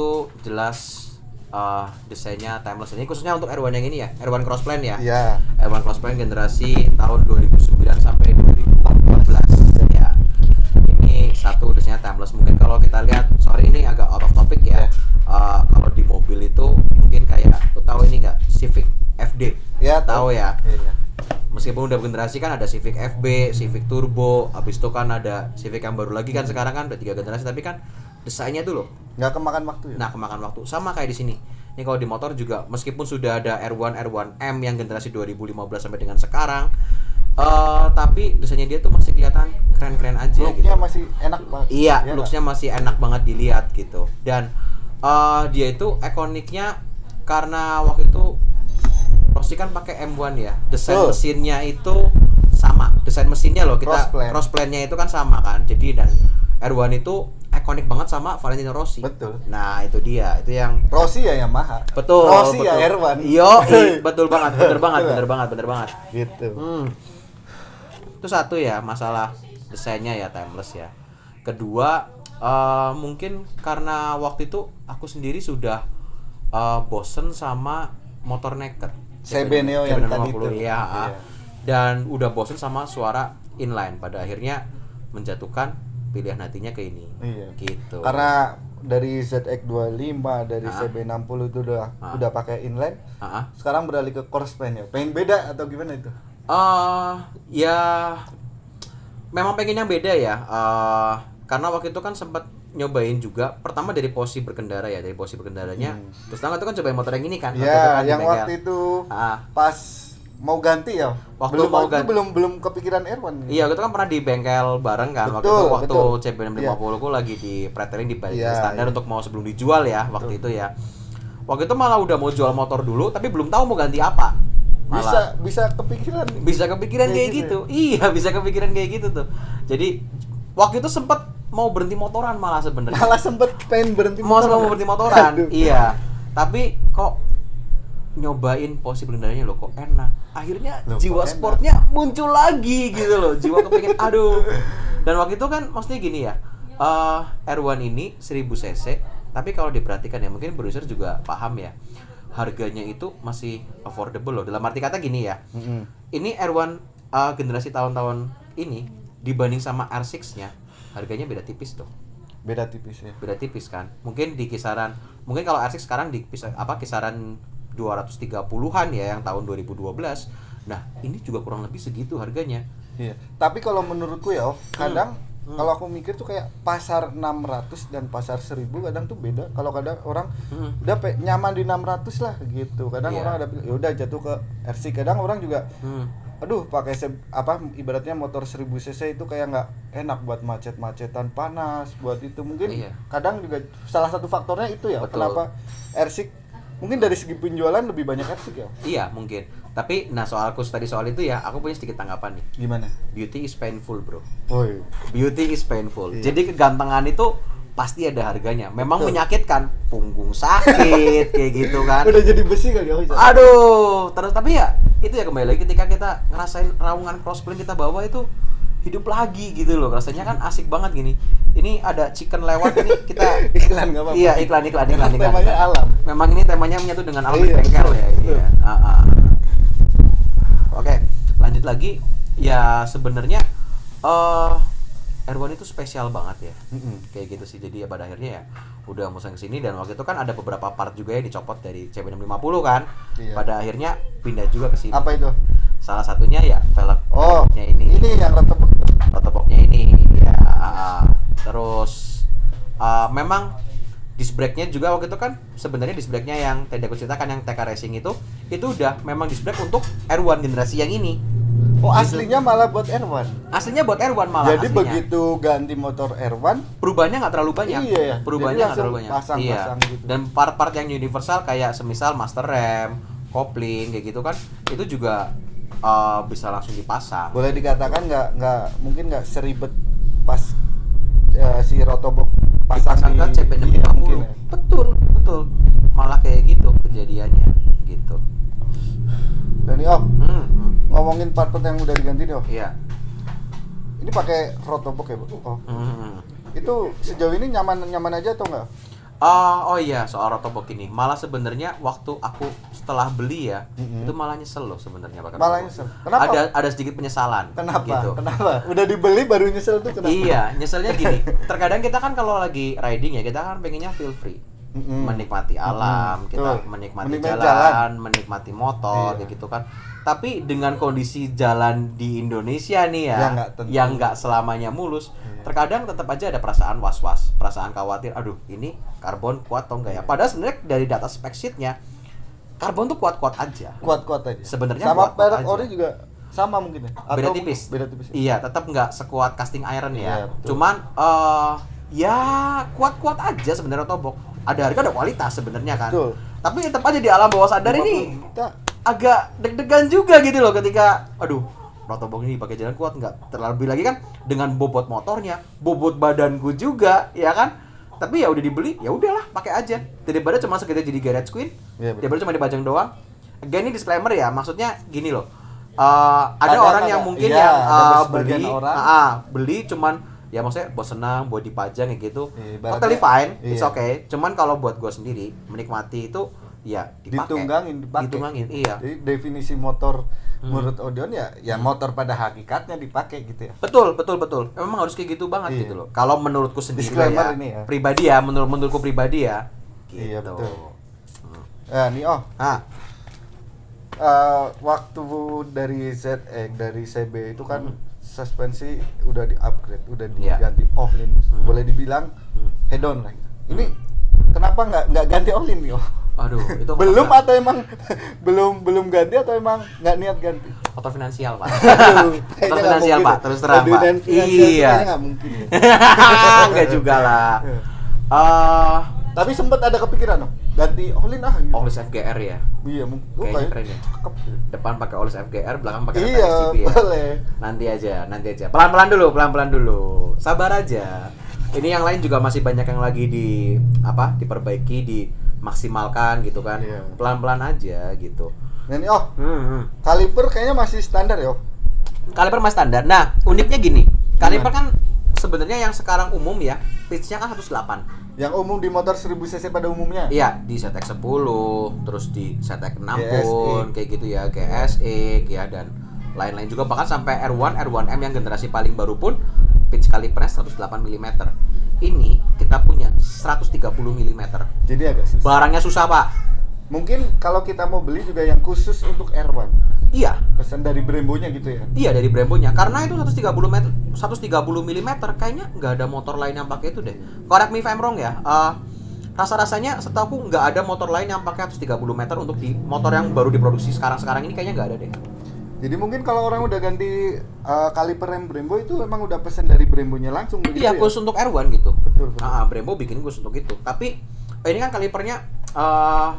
jelas desainnya timeless. Ini khususnya untuk R1 yang ini ya, R1 Crossplan ya. Iya. R1 Crossplan generasi tahun 2009 sampai 2014 ya. Ini satu desainnya timeless. Mungkin kalau kita lihat, sorry ini agak out of topic ya. Kalau di mobil itu mungkin kayak, lu tahu ini nggak? Civic FD. Iya, Tahu ya. Iya. Meskipun udah generasi kan ada Civic FB, Civic Turbo, habis itu kan ada Civic yang baru lagi kan sekarang kan udah 3 generasi, tapi kan desainnya tuh loh. Nggak kemakan waktu ya? Nah, kemakan waktu. Sama kayak di sini. Ini kalau di motor juga meskipun sudah ada R1M yang generasi 2015 sampai dengan sekarang, tapi desainnya dia tuh masih kelihatan keren-keren aja Looknya gitu. masih enak banget. Iya, Iya looks-nya masih enak banget dilihat gitu. Dan dia itu ikoniknya karena waktu itu Rossi kan pakai M1 ya. Desain Betul. mesinnya itu sama. Desain mesinnya loh kita Crossplan. crossplan-nya itu kan sama kan. Jadi dan R1 itu ikonik banget sama Valentino Rossi. Betul. Nah, itu dia. Itu yang Rossi ya Yamaha. betul. Rossi betul. ya R1. Yo, betul banget, bener banget, Betul. bener banget. Gitu. Itu satu ya, masalah desainnya ya timeless ya. Kedua, mungkin karena waktu itu aku sendiri sudah bosen sama motor naked CB Neo yang tadi itu. ya. Iya. Dan udah bosen sama suara inline, pada akhirnya menjatuhkan pilihan hatinya ke ini. Iya. Gitu. Karena dari ZX25 dari CB60 itu udah pakai inline. Ah. Sekarang beralih ke Crossplan ya. Pengen beda atau gimana itu? Ya memang pengen yang beda ya. Karena waktu itu kan sempat nyobain juga. Pertama dari posisi berkendara ya, dari posisi berkendaranya. Terus tangan itu kan cobain motor yang ini kan. Waktu itu Ya, kan di yang bengkel. waktu itu Ah. pas mau ganti ya. Waktu belum mau waktu itu ganti. belum kepikiran R1. Iya, waktu itu kan pernah di bengkel bareng kan. Betul, waktu betul. CB650 ku lagi di pretelin di balik Iya, standar iya. untuk mau sebelum dijual ya waktu itu ya. Waktu itu malah udah mau jual motor dulu tapi belum tahu mau ganti apa. Bisa kepikiran. Bisa kepikiran kayak gitu. Iya, bisa kepikiran kayak gitu tuh. Jadi waktu itu sempat mau berhenti motoran malah sebenarnya. Malah sempet pengen berhenti Mau berhenti motoran. Aduh. Iya. Tapi kok nyobain posisi berkendaranya loh kok enak. Akhirnya Loh, jiwa kok enak? sportnya muncul lagi gitu loh. Jiwa kepengen aduh. Dan waktu itu kan maksudnya gini ya. R1 ini 1000 cc, tapi kalau diperhatikan ya mungkin produser juga paham ya. Harganya itu masih affordable loh. Dalam arti kata gini ya. Ini R1 generasi tahun-tahun ini dibanding sama R6-nya harganya beda tipis tuh. Beda tipis ya. Beda tipis kan. Mungkin di kisaran kalau R6 sekarang di kisaran 230-an ya yang tahun 2012. Nah, ini juga kurang lebih segitu harganya. Iya. Tapi kalau menurutku ya, kadang Kalau aku mikir tuh kayak pasar 600 dan pasar 1000 kadang tuh beda. Kalau kadang orang udah nyaman di 600 lah gitu. Kadang orang ada ya udah jatuh ke RC. Kadang orang juga aduh pakai ibaratnya motor 1000 cc itu kayak nggak enak buat macet-macetan panas buat itu mungkin kadang juga salah satu faktornya itu ya. Betul. Kenapa RC mungkin dari segi penjualan lebih banyak RC ya. Iya mungkin, tapi nah soal itu ya aku punya sedikit tanggapan nih. Gimana? Beauty is painful bro. Woi. Beauty is painful. Iya. Jadi kegantengan itu pasti ada harganya. Memang menyakitkan, punggung sakit kayak gitu kan. Udah jadi besi kali ya. Aduh, terus tapi ya itu ya kembali lagi ketika kita ngerasain raungan crossplane kita bawa itu hidup lagi gitu loh. Rasanya kan asik banget gini. Ini ada chicken lewat ini kita iklan enggak apa-apa. Iya, iklan. Temanya alam. Memang ini temanya menyatu dengan alam Iya, bengkel ya ini betul. ya. Oke, lanjut lagi. Ya sebenarnya R1 itu spesial banget ya. Kayak gitu sih. Jadi ya pada akhirnya ya udah musim kesini dan waktu itu kan ada beberapa part juga ya dicopot dari CB650 kan. Iya. Pada akhirnya pindah juga ke sini. Apa itu? Salah satunya ya velgnya ini. Ini yang Rotoboknya ini ya. Terus memang disc brake-nya juga waktu itu kan sebenarnya disc brake-nya yang tadi aku ceritakan yang TK Racing itu udah memang disc brake untuk R1 generasi yang ini. Oh, aslinya malah buat R1. Aslinya buat R1 malah. Jadi aslinya. begitu ganti motor R1, Perubahannya nggak terlalu banyak. Iya ya. Perubahannya nggak terlalu banyak. Pasang-pasang gitu. Dan part-part yang universal kayak semisal master rem, kopling kayak gitu kan, itu juga bisa langsung dipasang. Boleh dikatakan mungkin nggak seribet pas si Rotobok pasang Dipasang di ke CB650. Iya, mungkin ya. Betul. Malah kayak gitu kejadiannya gitu. Dan ini ngomongin part-part yang udah diganti nih, Iya. Ini pakai Rotobok ya, Bu? Itu sejauh ini nyaman aja atau enggak? Oh iya, soal Rotobok ini. Malah sebenarnya waktu aku setelah beli ya, itu malah nyesel loh sebenarnya pakai Malah Rotobok. nyesel. Kenapa? Ada sedikit penyesalan. Kenapa? Gitu. Kenapa? Udah dibeli baru nyesel tuh kenapa? Iya, nyeselnya gini. Terkadang kita kan kalau lagi riding ya, kita kan pengennya feel free. Menikmati alam, kita menikmati jalan, menikmati motor kayak gitu kan. Tapi dengan kondisi jalan di Indonesia nih ya, yang nggak selamanya mulus, terkadang tetap aja ada perasaan was-was, perasaan khawatir. Aduh, ini karbon kuat atau enggak ya? Padahal sebenarnya dari data spek sheet-nya, karbon tuh kuat-kuat aja. Kuat-kuat aja. Sebenarnya sama kuat-kuat pelek aja. ori juga sama mungkin ya. Beda tipis. Beda tipis. Iya, tetap nggak sekuat casting iron ya. Iya, betul. Cuman ya kuat-kuat aja sebenarnya Rotobok. Ada harga ada kualitas sebenarnya kan. Betul. Tapi tetap aja di alam bawah sadar ini kita agak deg-degan juga gitu loh ketika aduh Rotobok ini pakai jalan kuat nggak? Terlebih lagi kan dengan bobot motornya, bobot badanku juga, ya kan? Tapi ya udah dibeli, ya udahlah pakai aja. Daripada cuma sekedar jadi garage queen, daripada cuma dipajang doang. Again, ini disclaimer ya, maksudnya gini loh. Ada orang yang mungkin yang beli cuman ya maksudnya buat senang, buat dipajang kayak gitu. Totally fine, it's okay. Cuman kalau buat gue sendiri menikmati itu ya dipakai. Ditunggangin, iya. Jadi definisi motor menurut Odeon ya motor pada hakikatnya dipakai gitu ya. Betul. Memang harus kayak gitu banget gitu loh. Kalau menurutku sendiri ya, ini ya, pribadi ya, menurutku pribadi ya. Gitu. Iya betul. Nih waktu dari ZX dari CB itu kan suspensi udah di-upgrade, udah diganti Ohlin. Boleh dibilang head on lah. Ini kenapa nggak ganti Ohlin nih? Aduh, itu belum atau emang belum ganti atau emang nggak niat ganti? Faktor finansial, Pak. Faktor Faktor finansial, Pak. Terus terang, Pak. Iya. Nggak mungkin. Ya. Nggak juga lah. Tapi sempat ada kepikiran ganti Ohlin gitu. Ohlin FGR ya. Iya, mungkin. Kayaknya keren ya. Depan pakai Ohlin FGR, belakang pakai SCP ya. Boleh. Nanti aja. Pelan-pelan dulu. Sabar aja. Ini yang lain juga masih banyak yang lagi diperbaiki, dimaksimalkan gitu kan. Iya. Pelan-pelan aja gitu. Nah nih kaliper kayaknya masih standar ya. Kaliper masih standar. Nah, uniknya gini. Kaliper kan sebenarnya yang sekarang umum ya, pitch-nya kan 108. Yang umum di motor 1000 cc pada umumnya? Iya, di ZX 10, terus di ZX 6 pun kayak gitu ya, GSX ya dan lain-lain juga, bahkan sampai R1, R1M yang generasi paling baru pun pitch kalipernya 108 mm. Ini kita punya 130 mm. Jadi agak susah. Barangnya susah, Pak. Mungkin kalau kita mau beli juga yang khusus untuk R1. Iya, Pesan dari Brembo-nya gitu ya. iya dari Brembo-nya. Karena itu 130 meter, 130 mm kayaknya nggak ada motor lain yang pakai itu deh. Correct me if I'm wrong ya. Rasa-rasanya setahu nggak ada motor lain yang pakai 130 meter untuk di motor yang baru diproduksi sekarang ini kayaknya nggak ada deh. Jadi mungkin kalau orang udah ganti kaliper rem Brembo itu memang udah pesan dari Brembo-nya langsung begitu Iya, ya. khusus untuk R1 gitu. Betul. Brembo bikin khusus untuk itu. Tapi ini kan kalipernya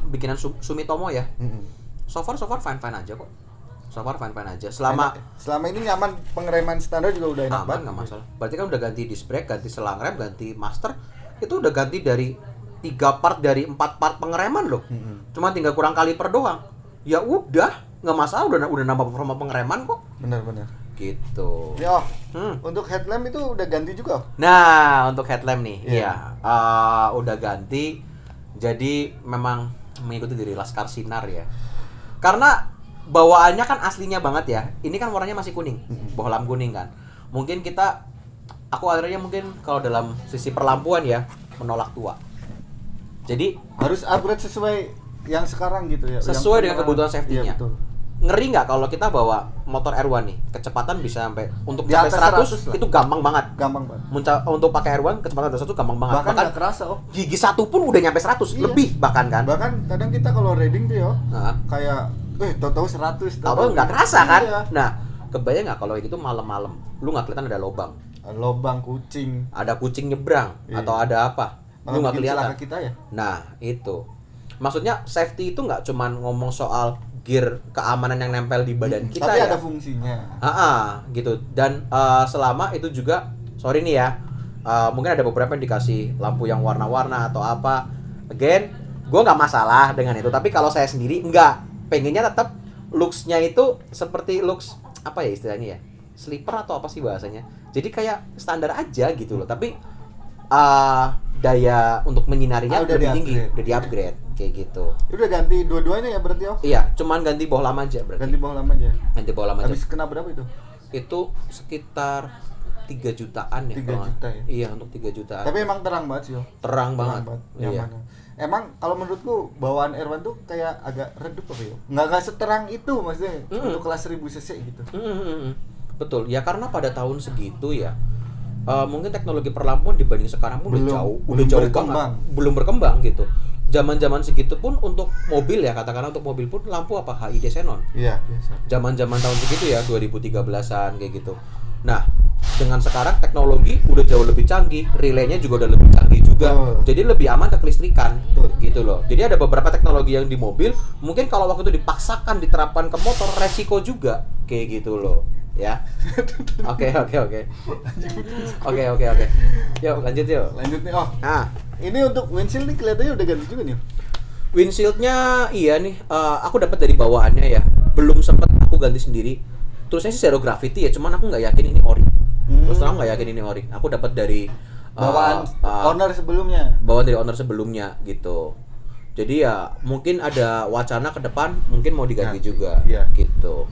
bikinan Sumitomo ya. So far fine aja kok. So far fine aja. Selama ini nyaman, pengereman standar juga udah enak aman, banget. nggak masalah. Berarti kan udah ganti disc brake, ganti selang rem, ganti master. Itu udah ganti dari 3 part dari 4 part pengereman loh. Cuma tinggal kurang kaliper doang. Ya udah, nggak masalah, udah nambah performa pengereman kok. Benar. Gitu. Ya, untuk headlamp itu udah ganti juga. Nah, untuk headlamp nih, Iya. udah ganti. Jadi memang mengikuti dari Laskar Sinar ya. Karena bawaannya kan aslinya banget ya. Ini kan warnanya masih kuning, bohlam kuning kan. Mungkin aku akhirnya mungkin kalau dalam sisi perlampuan ya menolak tua. Jadi Harus upgrade sesuai yang sekarang gitu ya. sesuai dengan Yang kebutuhan sekarang. safety-nya. Iya, betul. Ngeri nggak kalau kita bawa motor R1 nih, kecepatan bisa sampai untuk Di sampai atas 100 100 lah. itu gampang banget. Gampang banget. Untuk pakai R1 kecepatan atas 100 gampang banget. Bahkan nggak kerasa gigi satu pun udah nyampe 100 Iya. lebih bahkan kan. Bahkan kadang kita kalau riding tuh Nah, kayak tahu-tahu 100. tahu nggak kerasa kan? Iya. Nah, kebayang nggak kalau gitu malam-malam lu nggak kelihatan ada lobang, Lobang kucing. ada kucing nyebrang Iya. atau ada apa, lu nggak Bikin kelihatan. celaka kita ya. Nah itu, maksudnya safety itu nggak cuman ngomong soal gear keamanan yang nempel di badan kita Tapi ya. ada fungsinya. Gitu. Dan selama itu juga, sorry nih ya, mungkin ada beberapa yang dikasih lampu yang warna-warna atau apa. Again, gue nggak masalah dengan itu. Tapi kalau saya sendiri nggak, pengennya tetap looks-nya itu seperti looks apa ya istilahnya ya, sleeper atau apa sih bahasanya. Jadi kayak standar aja gitu loh. Tapi daya untuk menyinarinya Udah lebih tinggi, di-upgrade. udah di-upgrade kayak gitu. Udah ganti dua-duanya ya berarti Iya, cuman ganti bohlam aja berarti. Ganti bawang lama aja. Ganti bohlam aja. Habis kena berapa itu? Itu sekitar 3 jutaan ya. 3 kalau nggak- juta ya? Iya, untuk 3 jutaan. Tapi emang terang banget sih, terang banget. Iya. Nyaman. Emang kalau menurutku bawaan R1 tuh kayak agak redup apa ya? Nggak seterang itu maksudnya untuk kelas 1000 cc gitu. Betul. Ya karena pada tahun segitu ya. Mungkin teknologi perlampuan dibanding sekarang pun udah jauh berkembang. banget. Belum berkembang gitu. Zaman-zaman segitu pun untuk mobil ya, katakanlah untuk mobil pun lampu apa HID xenon. Iya, biasa. Zaman-zaman tahun segitu ya, 2013-an kayak gitu. Nah, dengan sekarang teknologi udah jauh lebih canggih, relaynya juga udah lebih canggih juga. Betul. Jadi lebih aman ke kelistrikan. Betul. Gitu loh. Jadi ada beberapa teknologi yang di mobil, mungkin kalau waktu itu dipaksakan diterapkan ke motor, resiko juga kayak gitu loh. Ya. Oke. Yuk, lanjut yuk. Lanjut nih. Ini untuk windshield nih kelihatannya udah ganti juga nih. Windshieldnya iya nih, aku dapat dari bawaannya ya. Belum sempet aku ganti sendiri. Terusnya sih zero gravity ya, cuman aku nggak yakin ini ori. Terus terang nggak yakin ini ori. Aku dapat dari Bawaan owner sebelumnya. bawaan dari owner sebelumnya gitu. Jadi ya mungkin ada wacana ke depan mungkin mau diganti juga. Iya. Gitu.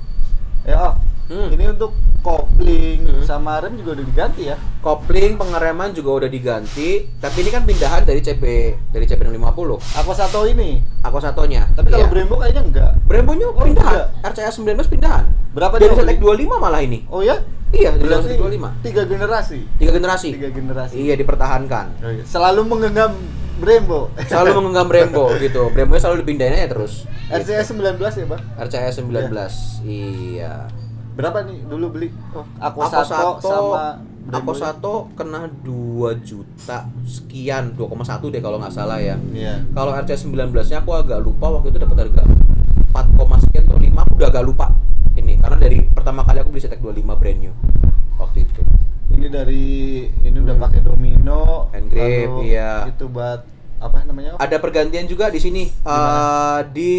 Ya, ini untuk kopling sama rem juga udah diganti ya. Kopling, pengereman juga udah diganti, tapi ini kan pindahan dari CB650. Aqua Sato ini. Aku satunya. Tapi kalau Iya. Brembo kayaknya enggak. Brembo-nya Oh, pindahan. RCS 19 pindahan. Berapa dari dia Zetek beli? 25 malah ini. Oh ya? Iya, dari Berarti Zetek 25. 3 generasi. 3 generasi. 3 generasi. Iya, dipertahankan. Selalu menggenggam Brembo. Selalu menggenggam Brembo gitu. Brembo-nya selalu dipindahin aja terus. RCS 19 ya, Bang? RCS 19. Iya. Berapa nih dulu beli? Aqua Aku Sato sama Brembo. Aku satu kena 2 juta sekian, 2,1 deh kalau nggak salah ya. Iya. Kalau RCS 19-nya aku agak lupa, waktu itu dapat harga 4, sekian atau 5, aku udah agak lupa. Ini karena dari pertama kali aku beli Zetek 25 brand new waktu itu. Ini udah pakai domino, Hand grip, lalu iya. Itu buat apa namanya? Ada pergantian juga di sini di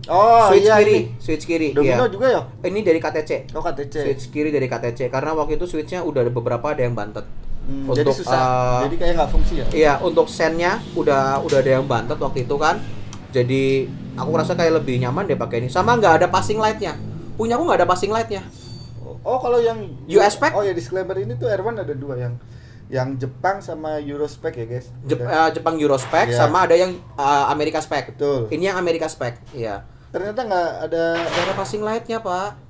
Oh, switch iya, kiri, ini. switch kiri. Domino iya. juga ya? Ini dari KTC. Oh, KTC. Switch kiri dari KTC karena waktu itu switchnya udah ada beberapa ada yang bantet. Jadi susah. Jadi kayak nggak fungsi ya? Iya, untuk sennya udah ada yang bantet waktu itu kan. Jadi aku rasa kayak lebih nyaman deh pakai ini. Sama nggak ada passing light-nya. Punya aku nggak ada passing light-nya. Oh, kalau yang US spec? Oh ya, disclaimer ini tuh R1 ada 2 Yang Jepang sama Eurospec ya guys. Jepang Eurospec Iya. sama ada yang Amerika Spec. Betul. Ini yang Amerika Spec. Iya. Ternyata nggak ada. Gak ada passing light-nya, Pak.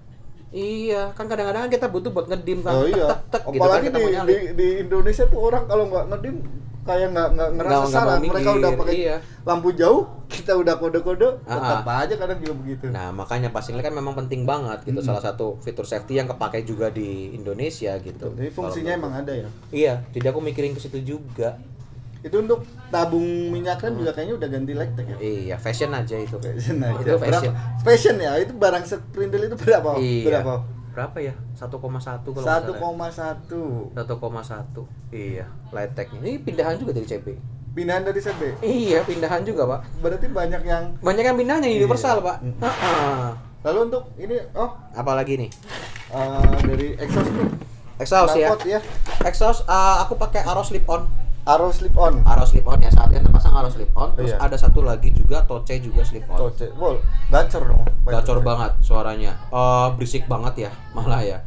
Iya, kan kadang-kadang kita butuh buat ngedim kan. Oh iya. Tek, gitu kan Apalagi kita di, mau nyalip. di Indonesia tuh orang kalau nggak ngedim kayak nggak ngerasa Nggak salah. mau Mereka mikir, udah pakai iya. lampu jauh, kita udah kode-kode, tetap Ah. aja kadang juga begitu. Nah, makanya passing light kan memang penting banget gitu. Salah satu fitur safety yang kepakai juga di Indonesia gitu. Jadi fungsinya emang ada ya. Iya, jadi aku mikirin ke situ juga. Itu untuk tabung minyak kan juga kayaknya udah ganti Lectec ya. Iya, fashion aja itu. Fashion aja. Itu fashion. Berapa? Fashion ya, itu barang seprintil itu berapa? Iya. Berapa? Berapa ya? 1,1 kalau nggak salah. 1,1. 1,1. Iya, Lectec-nya. Ini pindahan juga dari CB. Pindahan dari CB. Iya, pindahan juga, Pak. Berarti banyak yang Banyak yang pindahnya universal, Iya. Pak. Heeh. lalu untuk ini Apalagi nih? Dari exhaust tuh. Exhaust ya. Knalpot ya. Exhaust aku pakai Arrow slip on. Arrow slip on. Arrow slip on ya, saat yang terpasang Arrow slip on. Terus Iya. ada satu lagi juga Toce juga slip on. Toce. Wow, gacor dong. Gacor banget suaranya. Berisik banget ya, malah ya.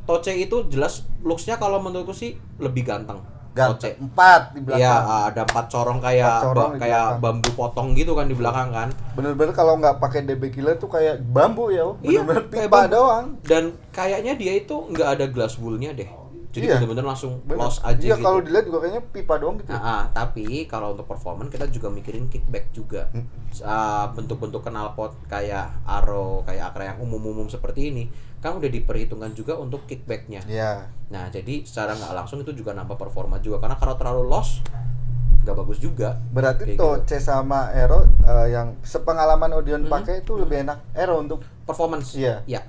Toce itu jelas looks-nya kalau menurutku sih lebih ganteng. Toce. 4 di belakang. Iya, ada 4 corong kayak 4 corong di kayak belakang. bambu potong gitu kan di belakang kan. Bener-bener kalau nggak pakai DB killer tuh kayak bambu ya. Iya, Bener-bener kayak pipa bambu. doang. Dan kayaknya dia itu nggak ada glass wool-nya deh. Jadi Iya. bener-bener langsung Bener. loss aja Iya, gitu. kalau dilihat juga kayaknya pipa doang gitu. Tapi kalau untuk performance kita juga mikirin kickback juga. Bentuk-bentuk knalpot kayak Arrow, kayak Acra yang umum-umum seperti ini kan udah diperhitungkan juga untuk kickbacknya. Iya. Nah, jadi secara nggak langsung itu juga nambah performa juga karena kalau terlalu loss nggak bagus juga. Berarti Kayak Toce sama Aero yang sepengalaman Odeon pakai itu lebih enak Aero untuk Performance. Iya. Ya.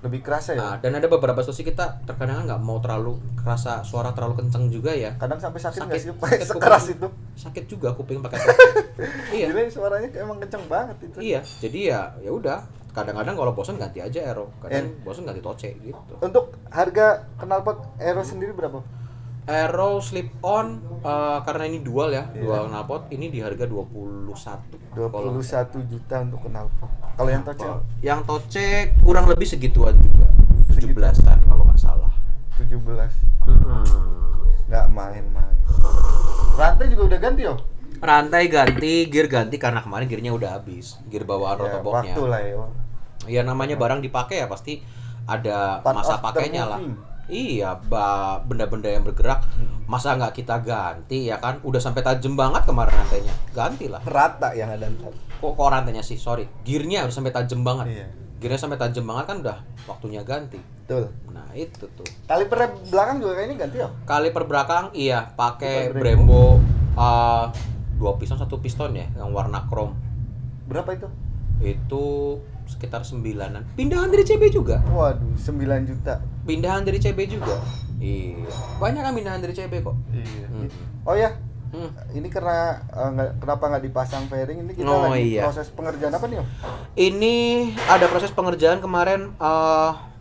lebih kerasa ya. Dan ada beberapa situasi kita terkadang nggak mau terlalu kerasa suara terlalu kenceng juga ya. Kadang sampai sakit nggak sih Sakit pakai sekeras kuping. itu. Sakit juga kuping pakai Iya. Gila suaranya emang kenceng banget itu. Iya, jadi ya udah. Kadang-kadang kalau bosan ganti aja Aero, kadang bosan ganti Toce gitu. Untuk harga knalpot Aero sendiri berapa? Aero slip on karena ini dual ya, dual knalpot ini di harga 21. 21 juta untuk knalpot. Kalau yang Toce Yang Toce kurang lebih segituan juga. Segitu. 17-an kalau nggak salah. 17. Nggak main-main. Rantai juga udah ganti yo. Rantai ganti, gear ganti karena kemarin gearnya udah habis. Gear bawaan Ya, rotoboknya. waktu lah ya. Ya namanya barang dipakai ya pasti ada Part masa of the pakainya lah. moving. Iya, benda-benda yang bergerak masa nggak kita ganti ya kan? Udah sampai tajam banget kemarin rantainya. Gantilah. Rata yang ada ntar. Kok rantainya sih? Sorry. Gearnya udah sampai tajam banget. Iya. Gearnya sampai tajam banget kan udah waktunya ganti. Betul. Nah, itu tuh. Kaliper belakang juga kayaknya ganti ya. Kaliper belakang iya pakai Pakai Brembo 2 piston 1 piston ya yang warna chrome. Berapa itu? Itu sekitar 9-an. Pindahan dari CB juga. Waduh, 9 juta. Pindahan dari CB juga. Iya. Banyak kan pindahan dari CB kok. Iya. Hmm. Oh ya, Hmm. ini karena kenapa nggak dipasang fairing ini kita Oh, lagi iya. proses pengerjaan apa nih Om? Ini ada proses pengerjaan kemarin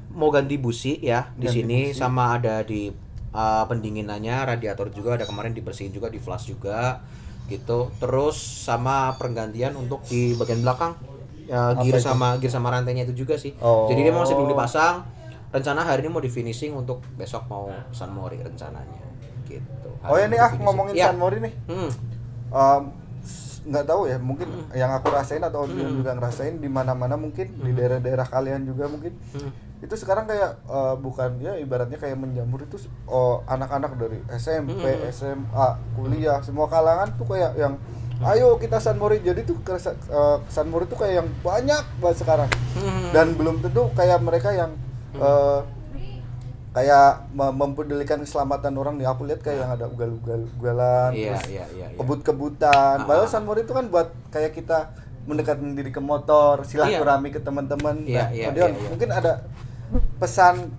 mau ganti busi ya di Ganti sini busi. sama ada di pendinginannya, radiator juga ada kemarin dibersihin juga, di flush juga gitu. Terus sama pergantian untuk di bagian belakang Apa gear itu? sama rantainya itu juga sih. Oh. Jadi dia masih belum dipasang. Rencana hari ini mau di finishing untuk besok mau San Mori rencananya gitu. Oh ya Hari nih mau di finishing. ngomongin Ya. San Mori nih. Hmm. Nggak tahu ya, mungkin yang aku rasain atau Odeon juga ngerasain di mana-mana mungkin di daerah-daerah kalian juga mungkin itu sekarang kayak bukan ya ibaratnya kayak menjamur itu anak-anak dari SMP, SMA, kuliah semua kalangan tuh kayak yang ayo kita San Mori. Jadi tuh San Mori tuh kayak yang banyak banget sekarang dan belum tentu kayak mereka yang kayak mempedulikan keselamatan orang nih. Aku lihat kayak yang ada ugal-ugalan, Iya, terus iya. kebut-kebutan. Padahal San Mori itu kan buat kayak kita mendekatkan diri ke motor, silaturahmi ke teman-teman. Iya, Nah, iya, Odeon, iya. mungkin ada pesan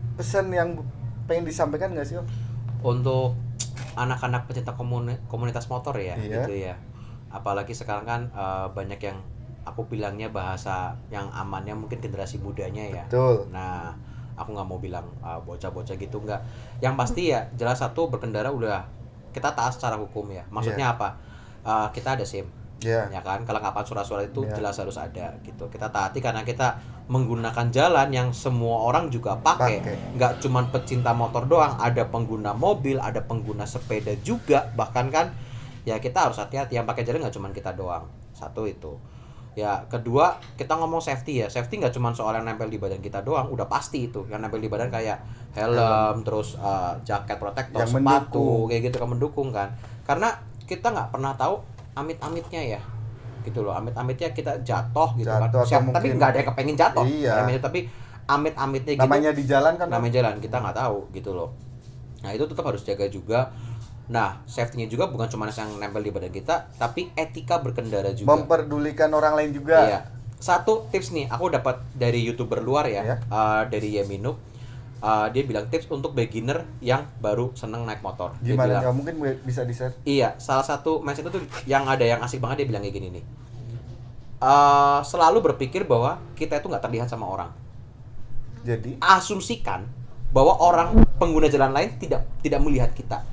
yang pengen disampaikan nggak sih Om? Untuk anak-anak pecinta komunitas motor ya Iya. gitu ya. Apalagi sekarang kan banyak yang aku bilangnya bahasa yang amannya mungkin generasi mudanya ya. Betul. Nah, aku nggak mau bilang bocah-bocah gitu, nggak. Yang pasti ya jelas satu berkendara udah kita taat secara hukum ya. Maksudnya apa? Kita ada SIM. Iya. Ya kan, kelengkapan surat-surat itu Iya. jelas harus ada gitu. Kita taati karena kita menggunakan jalan yang semua orang juga pakai. Nggak cuman pecinta motor doang, ada pengguna mobil, ada pengguna sepeda juga. Bahkan kan ya kita harus hati-hati, yang pakai jalan nggak cuman kita doang. Satu itu. Ya, kedua, kita ngomong safety ya. Safety nggak cuma soal yang nempel di badan kita doang, udah pasti itu. Yang nempel di badan kayak helm, terus jaket protektor, Yang sepatu, mendukung. kayak gitu kan mendukung kan. Karena kita nggak pernah tahu amit-amitnya ya. Gitu loh, amit-amitnya kita jatuh gitu Jatuh kan. atau Tapi mungkin- nggak ada yang kepengen jatuh. Iya. Tapi amit-amitnya gitu. Namanya di jalan kan. Namanya jalan, kita nggak tahu gitu loh. Nah, itu tetap harus jaga juga. Nah, safety-nya juga bukan cuma yang nempel di badan kita, tapi etika berkendara juga. Memperdulikan orang lain juga. Iya. Satu tips nih, aku dapat dari YouTuber luar ya, Iya. dari Yeminu. Dia bilang tips untuk beginner yang baru seneng naik motor. Dia Gimana bilang, nggak mungkin bisa di-share? iya, salah satu mindset itu tuh yang ada yang asik banget, dia bilang kayak gini nih. Selalu berpikir bahwa kita itu nggak terlihat sama orang. Jadi Asumsikan bahwa orang pengguna jalan lain tidak melihat kita.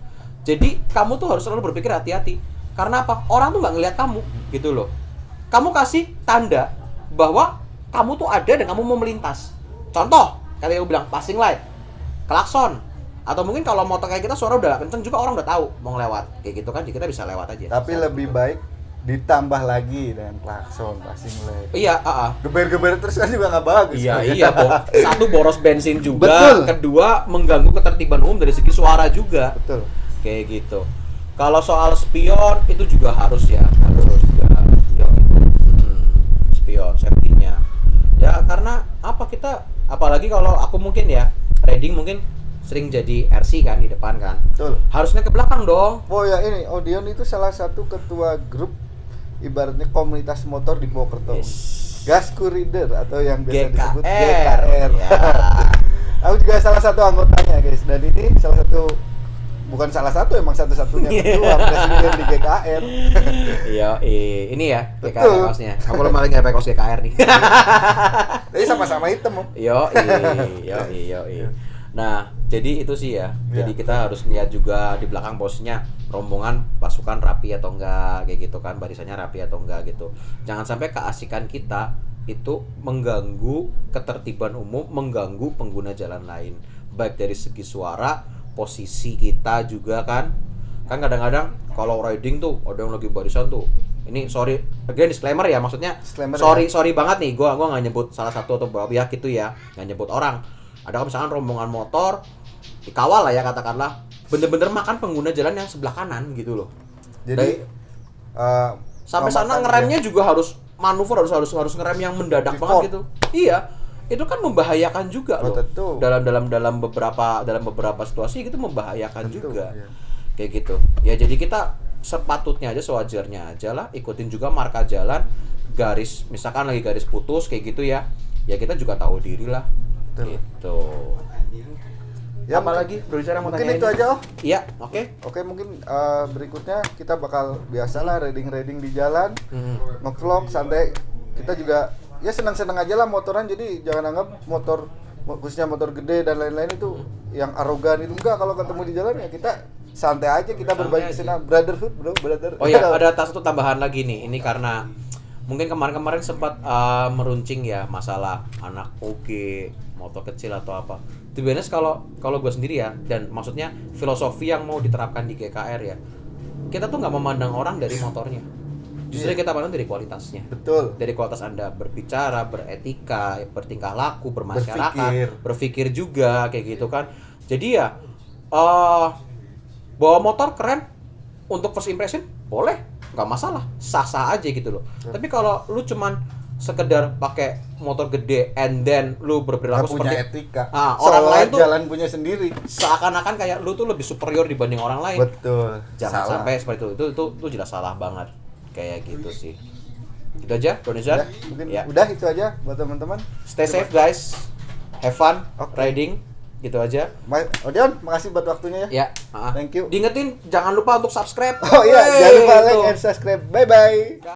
Jadi kamu tuh harus selalu berpikir hati-hati. Karena apa? Orang tuh nggak ngelihat kamu, gitu loh. Kamu kasih tanda bahwa kamu tuh ada dan kamu mau melintas. Contoh, kayak aku bilang passing light, klakson, atau mungkin kalau motor kayak kita suara udah kenceng juga orang udah tahu mau lewat. Kayak gitu kan, kita bisa lewat aja. tapi lebih baik ditambah lagi dengan klakson, passing light. Iya, Geber-geber terus kan juga nggak bagus. Iya, Satu, boros bensin juga. Betul. Kedua, mengganggu ketertiban umum dari segi suara juga. Betul. Kayak gitu. Kalau soal spion itu juga harus ya, harus juga spion itu. Spion safety-nya. Ya karena apa, kita apalagi kalau aku mungkin ya riding mungkin sering jadi RC kan di depan kan. Betul. Harusnya ke belakang dong. Oh ya, ini Odeon itu salah satu ketua grup ibaratnya komunitas motor di Purwokerto. Gasku Reader atau yang biasa disebut GKR. GKR. Ya. Aku juga salah satu anggotanya, guys. Dan ini salah satu, bukan salah satu, emang satu-satunya ketua presiden di GKR. Iya, ini ya GKR Betul. kaosnya. Aku lama lagi pakai kaos GKR nih. Tapi sama-sama hitam, Om. Yo. Nah, jadi itu sih ya. Jadi Iya. kita harus lihat juga di belakang posisinya rombongan pasukan rapi atau enggak, kayak gitu kan, barisannya rapi atau enggak gitu. Jangan sampai keasikan kita itu mengganggu ketertiban umum, mengganggu pengguna jalan lain. Baik dari segi suara, posisi kita juga kan. Kan kadang-kadang kalau riding tuh ada yang lagi barisan tuh. Ini sorry, again disclaimer ya, maksudnya Disclaimer sorry banget nih, gua nggak nyebut salah satu atau beberapa pihak gitu ya, nggak nyebut orang. Ada kan misalkan rombongan motor dikawal lah ya katakanlah, bener-bener makan pengguna jalan yang sebelah kanan gitu loh. Jadi Sampai sana memakan ngeremnya juga harus manuver, harus ngerem yang mendadak Default. banget gitu. Iya, itu kan membahayakan juga Oh, loh. tentu. Dalam beberapa situasi gitu membahayakan Tentu, juga. iya. Kayak gitu. Ya jadi kita sepatutnya aja, sewajarnya aja lah, ikutin juga marka jalan, garis, misalkan lagi garis putus kayak gitu ya. Ya kita juga tahu diri lah. Betul. Gitu. Ya, Apalagi produser yang mau mungkin tanyain? itu aja, Oh. Iya, oke. Oke, mungkin berikutnya kita bakal biasalah riding di jalan, nge-vlog santai. Kita juga ya senang-senang aja lah motoran, jadi jangan anggap motor, khususnya motor gede dan lain-lain itu yang arogan itu. Enggak, kalau ketemu di jalan ya kita santai aja, kita berbagi aja. senang, brotherhood bro, brother. Oh ya, ada satu tambahan lagi nih. Ini karena mungkin kemarin sempat meruncing ya masalah anak OG, motor kecil atau apa. To be honest, kalau gue sendiri ya, dan maksudnya filosofi yang mau diterapkan di GKR ya, kita tuh nggak memandang orang dari motornya, justru kita pandang dari kualitasnya. Betul. Dari kualitas Anda berbicara, beretika, bertingkah laku, bermasyarakat, berpikir juga kayak gitu kan. Jadi ya bawa motor keren untuk first impression boleh, nggak masalah, sah-sah aja gitu loh. Tapi kalau lu cuman sekedar pakai motor gede and then lu berperilaku Nggak punya seperti etika. orang Seolah lain tuh jalan punya sendiri. seakan-akan kayak lu tuh lebih superior dibanding orang lain. Betul. Jangan Salah. sampai seperti itu jelas salah banget. Kayak gitu sih. Itu aja, Produser. Ya, mungkin Ya. udah itu aja buat teman-teman. Stay safe guys. Have fun Oke. riding. Gitu aja. Odeon, makasih buat waktunya ya. Ya, Thank you. Diingetin jangan lupa untuk subscribe. Oh iya, jangan lupa like Tuh. and subscribe. Bye bye.